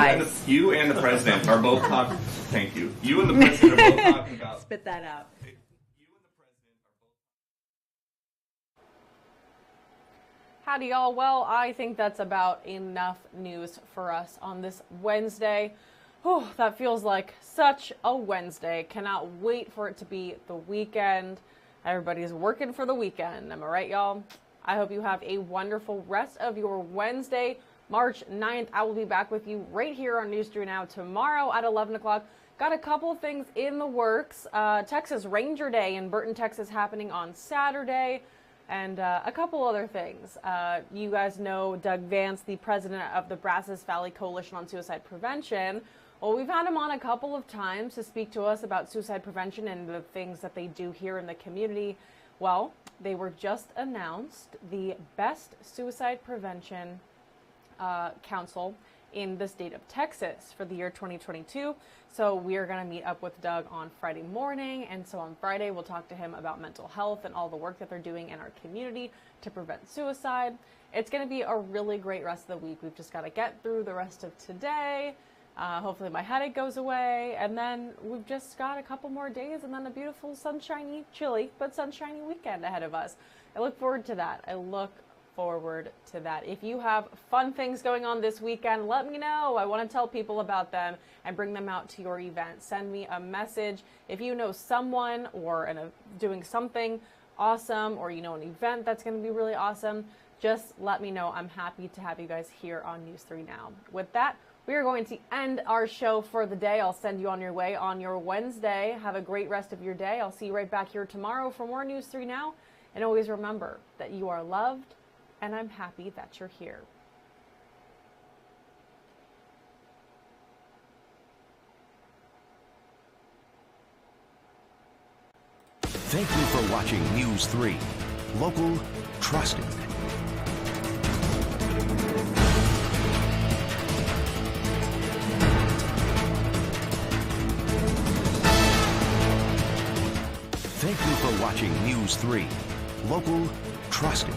and the president are both talking. Thank you. You and the president are both talking about. Spit that out. Howdy, y'all. Well, I think that's about enough news for us on this Wednesday. Whew, that feels like such a Wednesday. Cannot wait for it to be the weekend. Everybody's working for the weekend. Am I right, y'all? I hope you have a wonderful rest of your Wednesday, March 9th. I will be back with you right here on News 3 Now tomorrow at 11 o'clock. Got a couple things in the works. Texas Ranger Day in Burton, Texas happening on Saturday, and a couple other things. You guys know Doug Vance, the president of the Brazos Valley Coalition on Suicide Prevention. Well, we've had him on a couple of times to speak to us about suicide prevention and the things that they do here in the community. Well, they were just announced the best suicide prevention council in the state of Texas for the year 2022. So we are going to meet up with Doug on Friday morning. And so on Friday, we'll talk to him about mental health and all the work that they're doing in our community to prevent suicide. It's going to be a really great rest of the week. We've just got to get through the rest of today. Hopefully my headache goes away. And then we've just got a couple more days and then a beautiful sunshiny, chilly, but sunshiny weekend ahead of us. I look forward to that. If you have fun things going on this weekend, let me know. I want to tell people about them and bring them out to your event. Send me a message. If you know someone or doing something awesome, or you know an event that's going to be really awesome, just let me know. I'm happy to have you guys here on News 3 Now. With that, we are going to end our show for the day. I'll send you on your way on your Wednesday. Have a great rest of your day. I'll see you right back here tomorrow for more News 3 Now. And always remember that you are loved, and I'm happy that you're here. Thank you for watching News 3. Local, trusted. Thank you for watching News 3. Local, trusted.